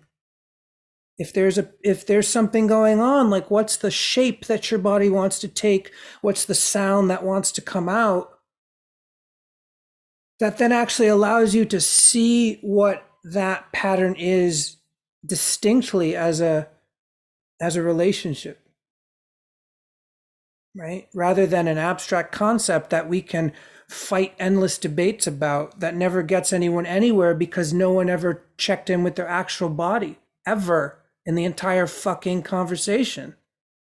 If there's something going on, like what's the shape that your body wants to take, what's the sound that wants to come out, that then actually allows you to see what that pattern is distinctly as a relationship, right? Rather than an abstract concept that we can fight endless debates about that never gets anyone anywhere because no one ever checked in with their actual body ever in the entire fucking conversation,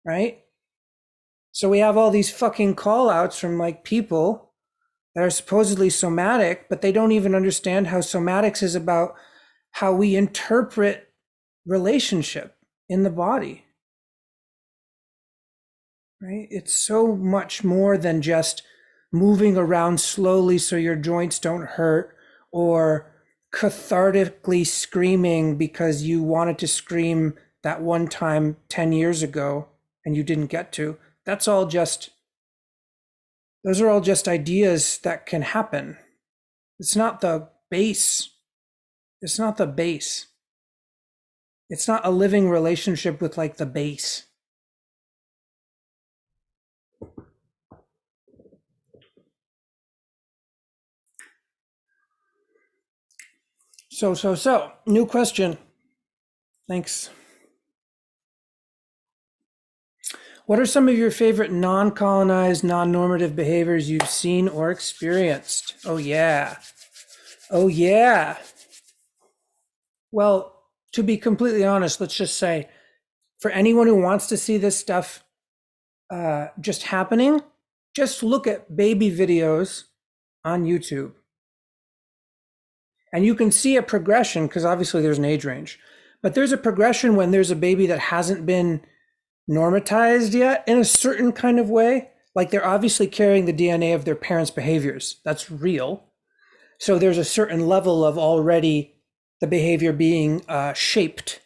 right? So we have all these fucking call outs from like people that are supposedly somatic, but they don't even understand how somatics is about how we interpret relationship in the body, right? It's so much more than just moving around slowly so your joints don't hurt, or cathartically screaming because you wanted to scream that one time 10 years ago and you didn't get to. That's all just, those are all just ideas that can happen. It's not the base. It's not the base. It's not a living relationship with like the base. So, new question. Thanks. What are some of your favorite non-colonized, non-normative behaviors you've seen or experienced? Oh, yeah. Oh, yeah. Well, to be completely honest, let's just say for anyone who wants to see this stuff just happening, just look at baby videos on YouTube. And you can see a progression because obviously there's an age range, but there's a progression when there's a baby that hasn't been normatized yet in a certain kind of way. Like they're obviously carrying the DNA of their parents' behaviors. That's real. So there's a certain level of already the behavior being shaped.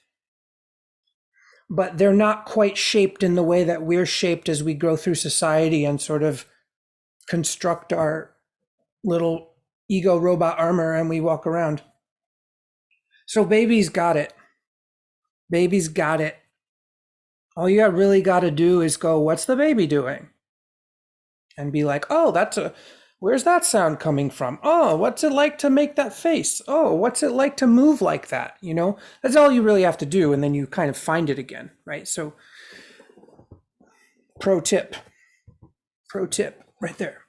But they're not quite shaped in the way that we're shaped as we grow through society and sort of construct our little ego robot armor and we walk around. So babies got it. Babies got it. All you really got to do is go, what's the baby doing? And be like, oh, where's that sound coming from? Oh, what's it like to make that face? Oh, what's it like to move like that? You know, that's all you really have to do. And then you kind of find it again, right? So pro tip right there.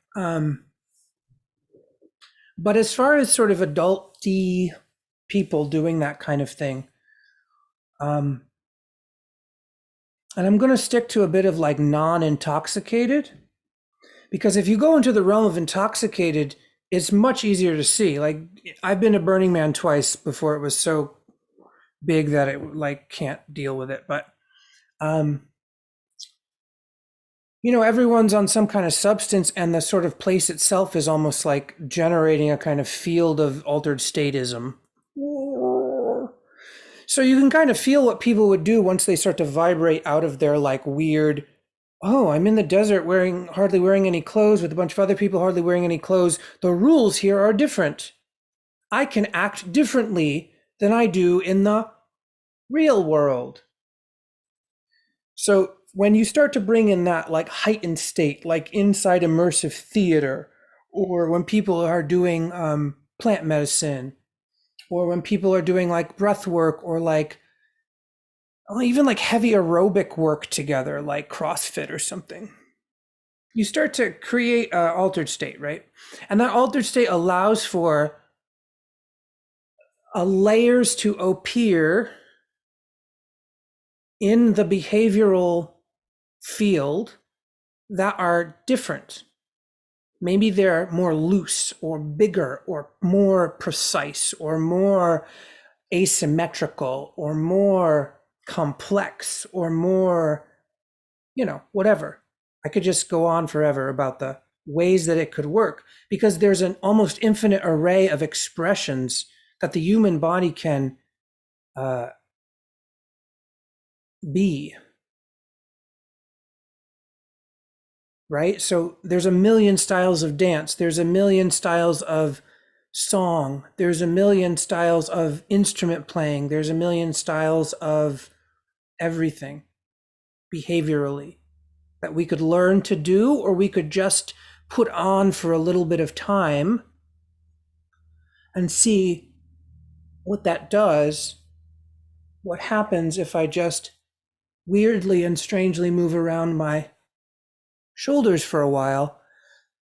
But as far as sort of adulty people doing that kind of thing, and I'm going to stick to a bit of like non-intoxicated, because if you go into the realm of intoxicated, it's much easier to see. Like I've been to Burning Man twice before it was so big that it like can't deal with it. But everyone's on some kind of substance, and the sort of place itself is almost like generating a kind of field of altered statism. So you can kind of feel what people would do once they start to vibrate out of their like weird, oh, I'm in the desert hardly wearing any clothes with a bunch of other people hardly wearing any clothes. The rules here are different. I can act differently than I do in the real world. So when you start to bring in that like heightened state, like inside immersive theater, or when people are doing plant medicine, or when people are doing like breath work, or like even like heavy aerobic work together, like CrossFit or something, you start to create an altered state, right? And that altered state allows for layers to appear in the behavioral field that are different. Maybe they're more loose or bigger or more precise or more asymmetrical or more complex or more, whatever. I could just go on forever about the ways that it could work, because there's an almost infinite array of expressions that the human body can be. Right? So there's a million styles of dance. There's a million styles of song. There's a million styles of instrument playing. There's a million styles of everything behaviorally that we could learn to do, or we could just put on for a little bit of time and see what that does. What happens if I just weirdly and strangely move around my shoulders for a while?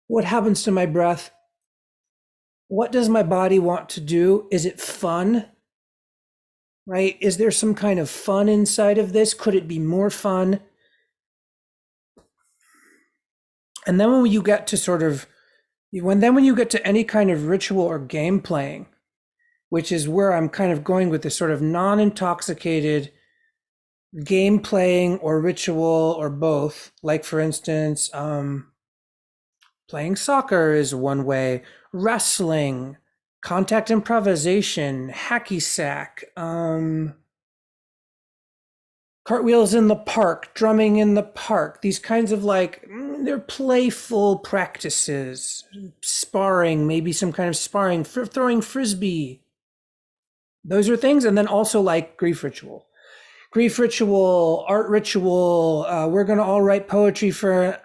What happens to my breath? What does my body want to do? Is it fun? Right? Is there some kind of fun inside of this? Could it be more fun? And then when you get to when you get to any kind of ritual or game playing, which is where I'm kind of going with this sort of non-intoxicated game playing or ritual or both, like for instance, playing soccer is one way, wrestling, contact improvisation, hacky sack, cartwheels in the park, drumming in the park, these kinds of like, they're playful practices, sparring, maybe some kind of sparring, throwing frisbee. Those are things. And then also like grief ritual, art ritual. We're going to all write poetry for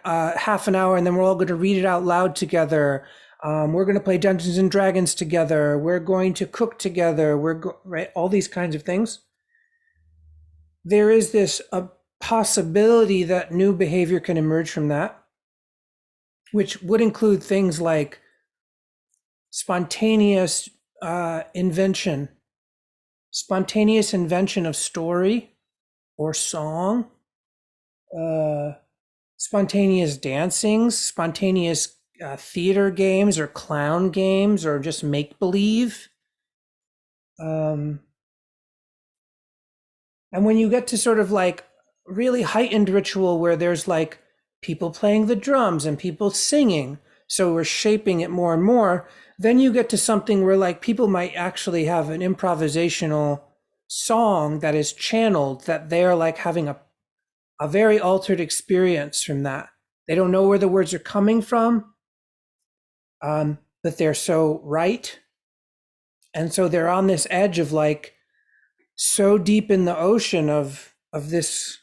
half an hour, and then we're all going to read it out loud together. We're going to play Dungeons and Dragons together. We're going to cook together. Right, all these kinds of things. There is this a possibility that new behavior can emerge from that, which would include things like spontaneous invention of story or song, spontaneous dancing, spontaneous theater games or clown games, or just make-believe. And when you get to sort of like really heightened ritual where there's like people playing the drums and people singing, so we're shaping it more and more, then you get to something where like people might actually have an improvisational song that is channeled, that they're like having a very altered experience from that. They don't know where the words are coming from, but they're so right. And so they're on this edge of like, so deep in the ocean of this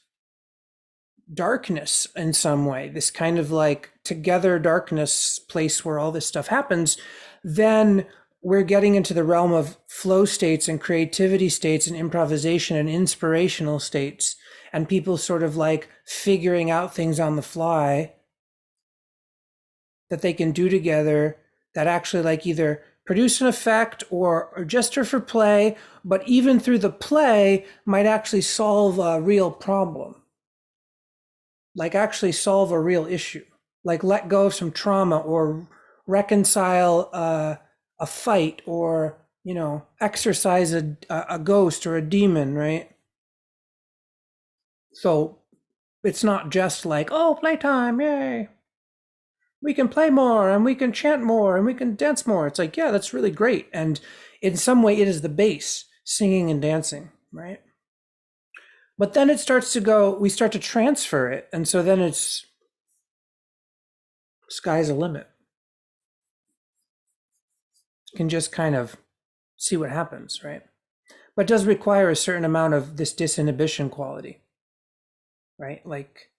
darkness in some way, this kind of like together darkness place where all this stuff happens, then we're getting into the realm of flow states and creativity states and improvisation and inspirational states, and people sort of like figuring out things on the fly that they can do together that actually like either produce an effect or gesture for play, but even through the play might actually solve a real problem, like actually solve a real issue, like let go of some trauma or reconcile a fight or, exorcise a ghost or a demon, right? So it's not just like, oh, playtime, yay. We can play more and we can chant more and we can dance more. It's like, yeah, that's really great. And in some way, it is the base, singing and dancing, right? But then it starts to go, we start to transfer it. And so then it's sky's the limit. You can just kind of see what happens, right? But it does require a certain amount of this disinhibition quality, right? Like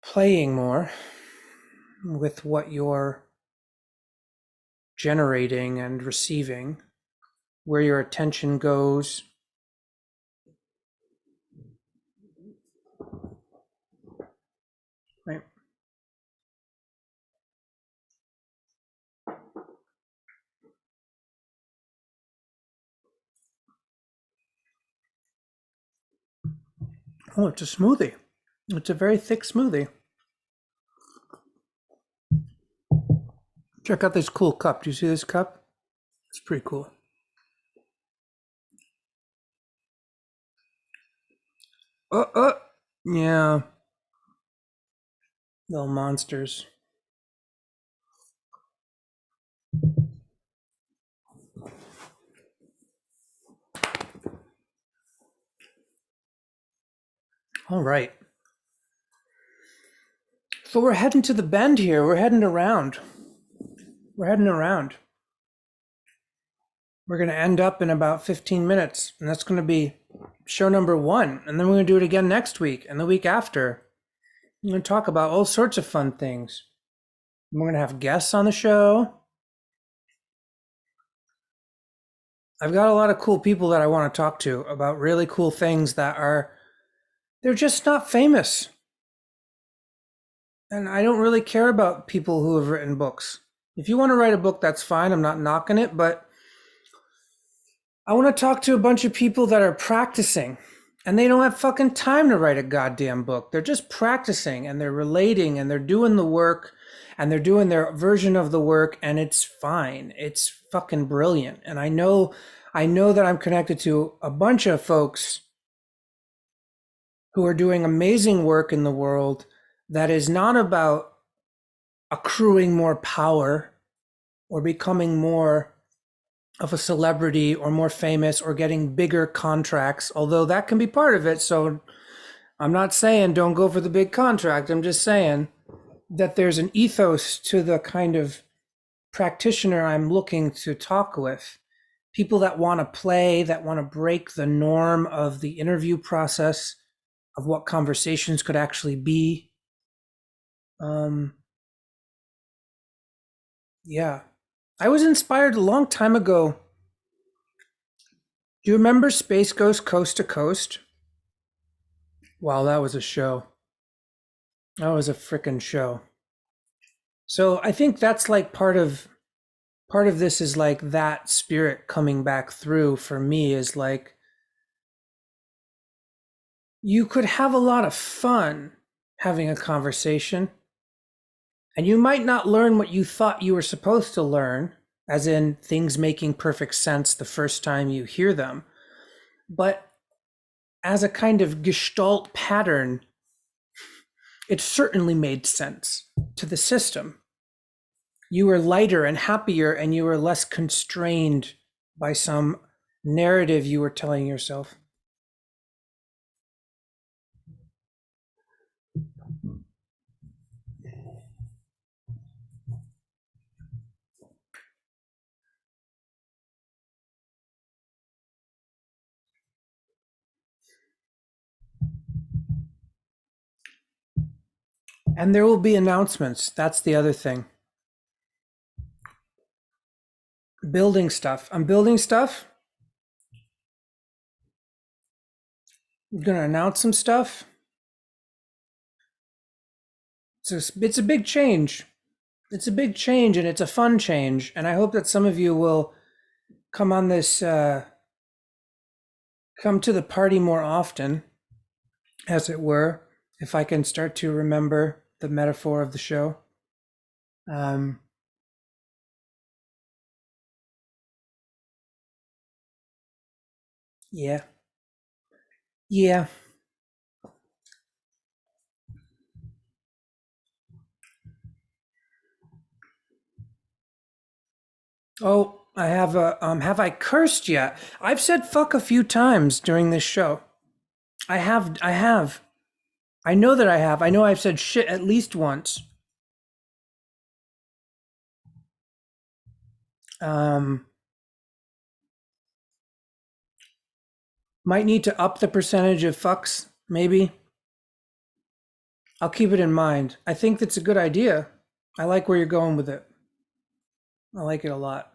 playing more with what you're generating and receiving, where your attention goes. Right. Oh, it's a smoothie. It's a very thick smoothie. Check out this cool cup. Do you see this cup? It's pretty cool. Yeah. Little monsters. All right. So we're heading to the bend here. We're heading around. We're heading around. We're going to end up in about 15 minutes, and that's going to be show number 1. And then we're going to do it again next week and the week after. We're going to talk about all sorts of fun things. We're going to have guests on the show. I've got a lot of cool people that I want to talk to about really cool things that they're just not famous. And I don't really care about people who have written books. If you want to write a book, that's fine. I'm not knocking it, but I want to talk to a bunch of people that are practicing and they don't have fucking time to write a goddamn book. They're just practicing and they're relating and they're doing the work and they're doing their version of the work, and it's fine. It's fucking brilliant. And I know that I'm connected to a bunch of folks who are doing amazing work in the world that is not about accruing more power or becoming more of a celebrity or more famous or getting bigger contracts, although that can be part of it. So I'm not saying don't go for the big contract. I'm just saying that there's an ethos to the kind of practitioner I'm looking to talk with. People that want to play, that want to break the norm of the interview process, of what conversations could actually be. Yeah. I was inspired a long time ago. Do you remember Space Ghost Coast to Coast? Wow, that was a show. That was a frickin' show. So I think that's like part of this is like that spirit coming back through for me is like you could have a lot of fun having a conversation and you might not learn what you thought you were supposed to learn, as in things making perfect sense the first time you hear them. But as a kind of gestalt pattern, it certainly made sense to the system. You were lighter and happier, and you were less constrained by some narrative you were telling yourself. And there will be announcements. That's the other thing. Building stuff. I'm building stuff. I'm going to announce some stuff. It's a big change. It's a big change and it's a fun change. And I hope that some of you will come on this, come to the party more often, as it were, if I can start to remember the metaphor of the show. Um, yeah. Yeah. Oh, I have I cursed yet? I've said fuck a few times during this show. I have. I know that I have. I know I've said shit at least once. Um, might need to up the percentage of fucks, maybe. I'll keep it in mind. I think that's a good idea. I like where you're going with it. I like it a lot.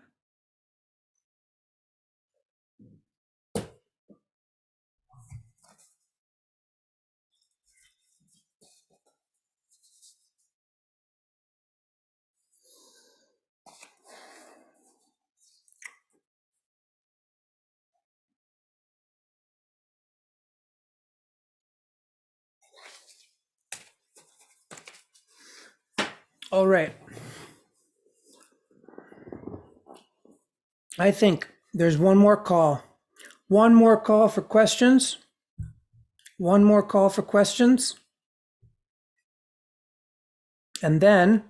All right. I think there's one more call. One more call for questions. One more call for questions. And then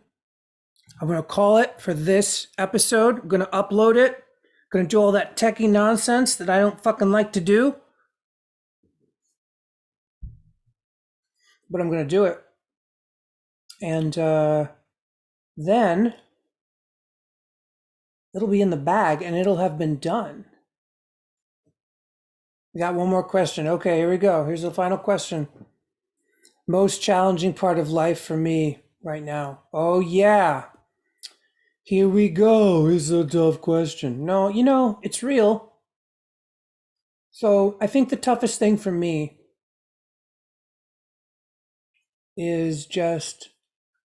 I'm going to call it for this episode. I'm going to upload it. I'm going to do all that techie nonsense that I don't fucking like to do. But I'm going to do it. And then it'll be in the bag and it'll have been done. We got one more question. Okay, here we go. Here's the final question. Most challenging part of life for me right now. Oh, yeah. Here we go. It's a tough question. No, it's real. So I think the toughest thing for me is just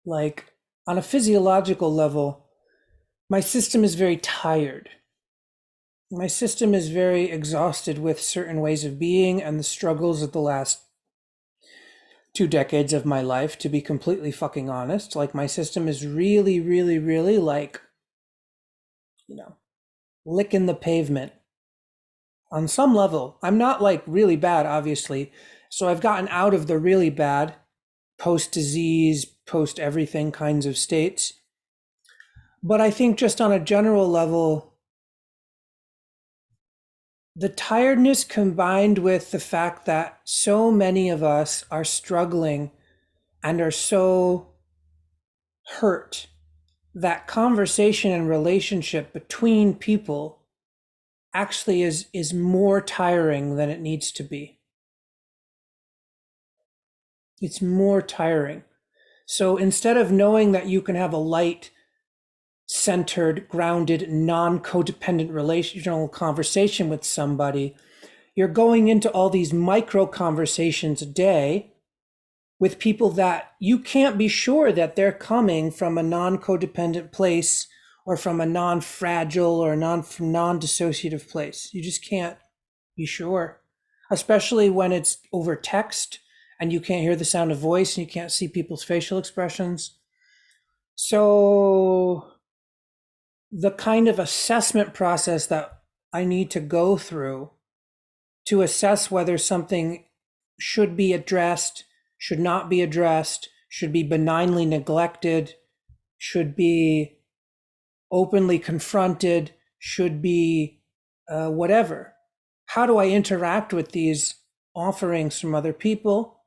like on a physiological level, my system is very tired. My system is very exhausted with certain ways of being and the struggles of the last 2 decades of my life, to be completely fucking honest. Like my system is really, really, really like, licking the pavement on some level. I'm not like really bad, obviously. So I've gotten out of the really bad post disease, post everything kinds of states. But I think just on a general level, the tiredness combined with the fact that so many of us are struggling and are so hurt that conversation and relationship between people actually is more tiring than it needs to be. It's more tiring. So instead of knowing that you can have a light, centered, grounded, non-codependent relational conversation with somebody, you're going into all these micro conversations a day with people that you can't be sure that they're coming from a non-codependent place or from a non-fragile or non-dissociative place. You just can't be sure, especially when it's over text and you can't hear the sound of voice and you can't see people's facial expressions. So the kind of assessment process that I need to go through to assess whether something should be addressed, should not be addressed, should be benignly neglected, should be openly confronted, should be whatever. How do I interact with these offerings from other people,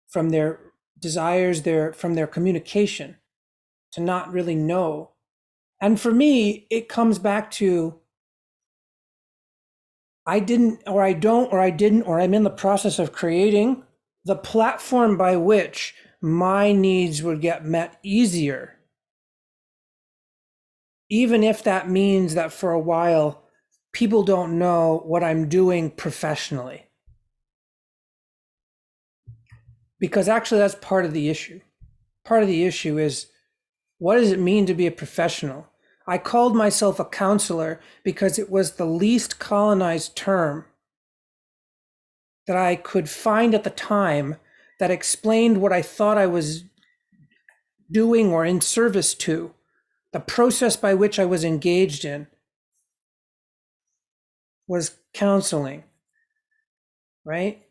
from their desires, from their communication, to not really know? And for me, it comes back to I didn't, or I don't, or I didn't, or I'm in the process of creating the platform by which my needs would get met easier. Even if that means that for a while, people don't know what I'm doing professionally. Because actually, that's part of the issue. Part of the issue is What does it mean to be a professional? I called myself a counselor because it was the least colonized term that I could find at the time that explained what I thought I was doing or in service to, the process by which I was engaged in was counseling, right?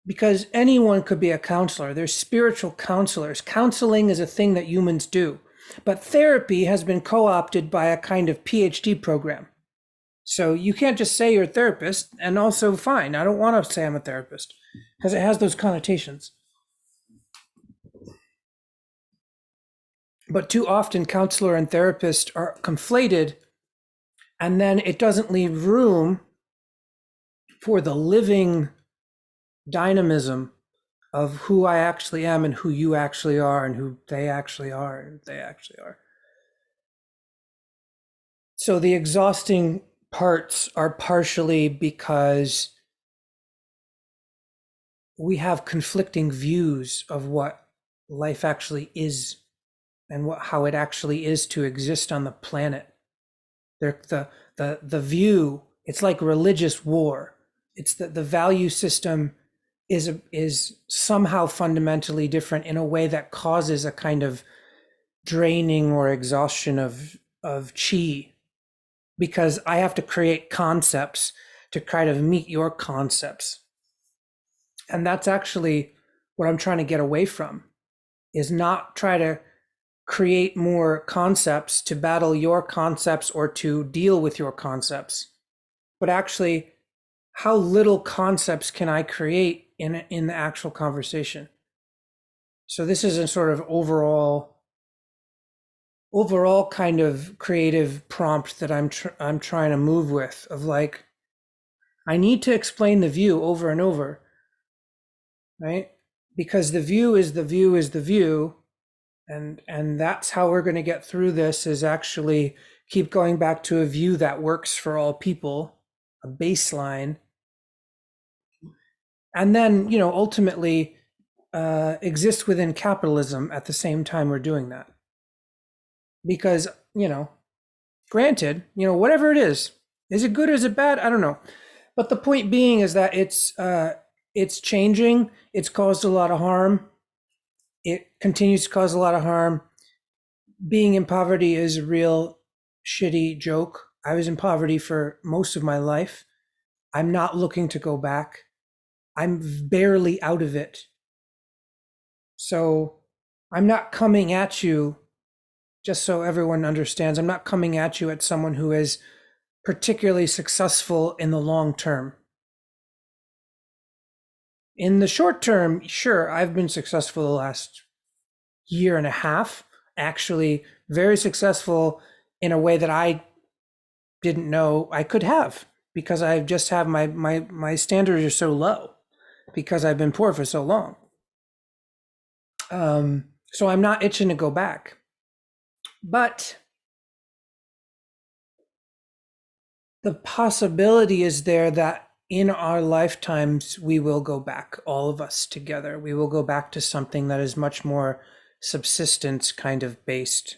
Because anyone could be a counselor. There's spiritual counselors. Counseling is a thing that humans do. But therapy has been co-opted by a kind of PhD program. So you can't just say you're a therapist, and also fine, I don't want to say I'm a therapist because it has those connotations. But too often counselor and therapist are conflated, and then it doesn't leave room for the living dynamism of who I actually am and who you actually are and who they actually are and they actually are. So the exhausting parts are partially because we have conflicting views of what life actually is and how it actually is to exist on the planet. The view, it's like religious war. It's that the value system is somehow fundamentally different in a way that causes a kind of draining or exhaustion of chi, because I have to create concepts to kind of meet your concepts. And that's actually what I'm trying to get away from, is not try to create more concepts to battle your concepts or to deal with your concepts, but actually how little concepts can I create in the actual conversation. So this is a sort of overall kind of creative prompt that I'm trying to move with, of like, I need to explain the view over and over, right? Because the view is the view is the view. And that's how we're going to get through this, is actually keep going back to a view that works for all people, a baseline. And then, ultimately exist within capitalism at the same time we're doing that. Because, granted, whatever it is it good or is it bad? I don't know. But the point being is that it's changing. It's caused a lot of harm. It continues to cause a lot of harm. Being in poverty is a real shitty joke. I was in poverty for most of my life. I'm not looking to go back. I'm barely out of it. So I'm not coming at you, just so everyone understands, I'm not coming at you at someone who is particularly successful in the long term. In the short term, sure, I've been successful the last year and a half, actually very successful in a way that I didn't know I could have, because I just have my standards are so low because I've been poor for so long. So I'm not itching to go back. But the possibility is there that in our lifetimes, we will go back, all of us together. We will go back to something that is much more subsistence kind of based.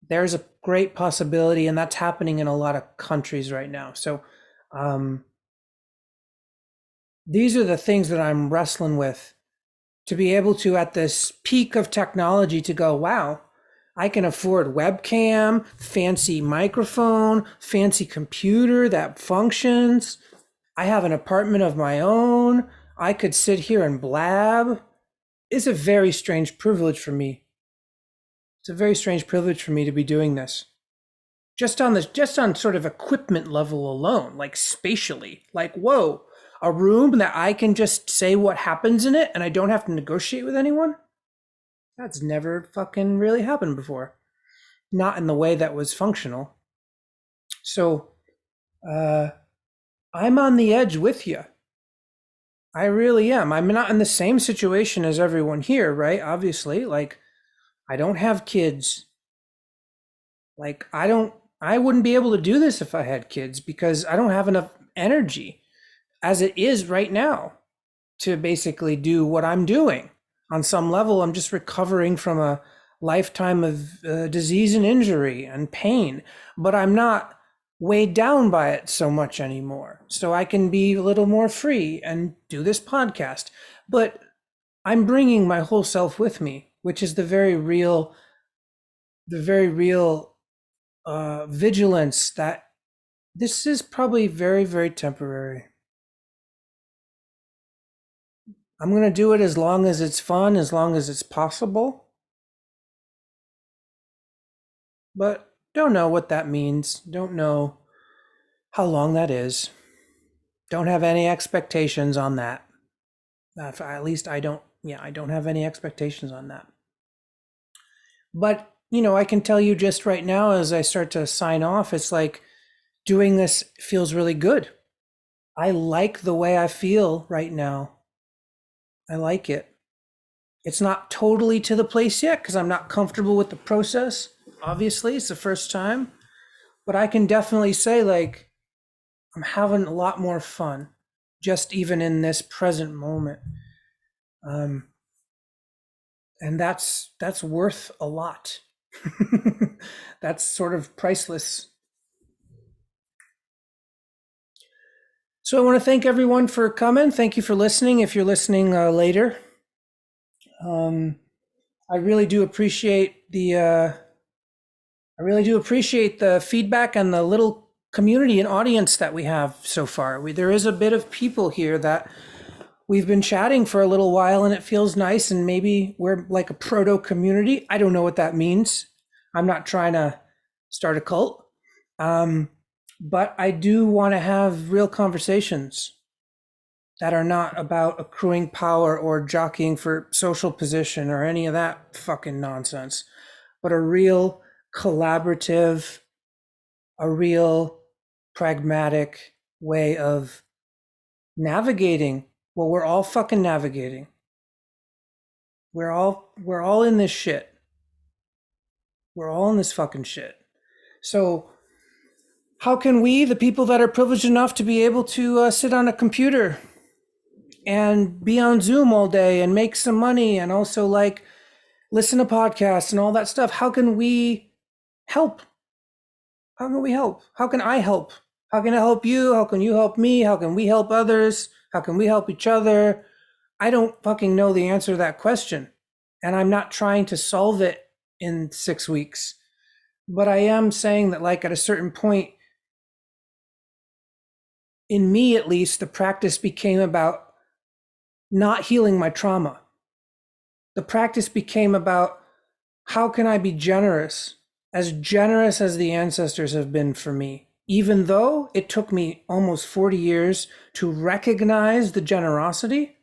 There's a great possibility, and that's happening in a lot of countries right now. So these are the things that I'm wrestling with, to be able to, at this peak of technology, to go, wow, I can afford webcam, fancy microphone, fancy computer that functions. I have an apartment of my own. I could sit here and blab. It's a very strange privilege for me. It's a very strange privilege for me to be doing this. Just on sort of equipment level alone, like spatially, like, whoa, a room that I can just say what happens in it and I don't have to negotiate with anyone? That's never fucking really happened before. Not in the way that was functional. So I'm on the edge with you. I really am. I'm not in the same situation as everyone here, right? Obviously, like, I don't have kids. Like, I wouldn't be able to do this if I had kids, because I don't have enough energy as it is right now to basically do what I'm doing. On some level, I'm just recovering from a lifetime of disease and injury and pain, but I'm not weighed down by it so much anymore. So I can be a little more free and do this podcast. But I'm bringing my whole self with me, which is the very real vigilance that this is probably very, very temporary. I'm going to do it as long as it's fun, as long as it's possible. But don't know what that means. Don't know how long that is. Don't have any expectations on that. At least I don't have any expectations on that. But, I can tell you just right now as I start to sign off, it's like doing this feels really good. I like the way I feel right now. I like it. It's not totally to the place yet because I'm not comfortable with the process. Obviously, it's the first time. But I can definitely say, like, I'm having a lot more fun just even in this present moment. And that's worth a lot. That's sort of priceless. So I want to thank everyone for coming. Thank you for listening. If you're listening later, I really do appreciate the feedback and the little community and audience that we have so far. There is a bit of people here that we've been chatting for a little while, and it feels nice. And maybe we're like a proto community. I don't know what that means. I'm not trying to start a cult. But I do want to have real conversations that are not about accruing power or jockeying for social position or any of that fucking nonsense, but a real collaborative, a real pragmatic way of navigating what we're all fucking navigating. We're all in this shit. We're all in this fucking shit. So how can we, the people that are privileged enough to be able to sit on a computer and be on Zoom all day and make some money and also like listen to podcasts and all that stuff, how can we help? How can we help? How can I help? How can I help you? How can you help me? How can we help others? How can we help each other? I don't fucking know the answer to that question. And I'm not trying to solve it in 6 weeks. But I am saying that, like, at a certain point, in me at least, the practice became about not healing my trauma. The practice became about how can I be generous as the ancestors have been for me, even though it took me almost 40 years to recognize the generosity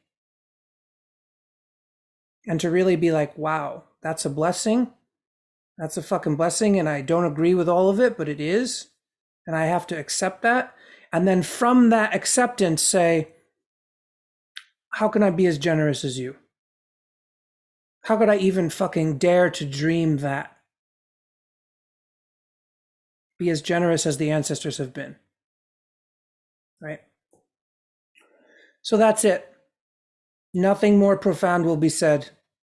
and to really be like, wow, that's a blessing. That's a fucking blessing. And I don't agree with all of it, but it is. And I have to accept that. And then from that acceptance, say, how can I be as generous as you? How could I even fucking dare to dream that? Be as generous as the ancestors have been. Right? So that's it. Nothing more profound will be said.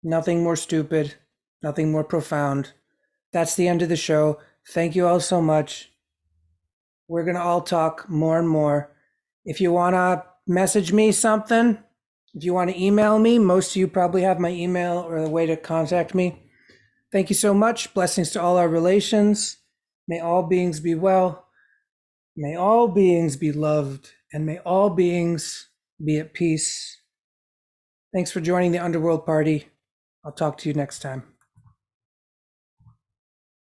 Nothing more stupid. Nothing more profound. That's the end of the show. Thank you all so much. We're going to all talk more and more. If you want to message me something, if you want to email me, most of you probably have my email or a way to contact me. Thank you so much. Blessings to all our relations. May all beings be well. May all beings be loved. And may all beings be at peace. Thanks for joining the Underworld Party. I'll talk to you next time.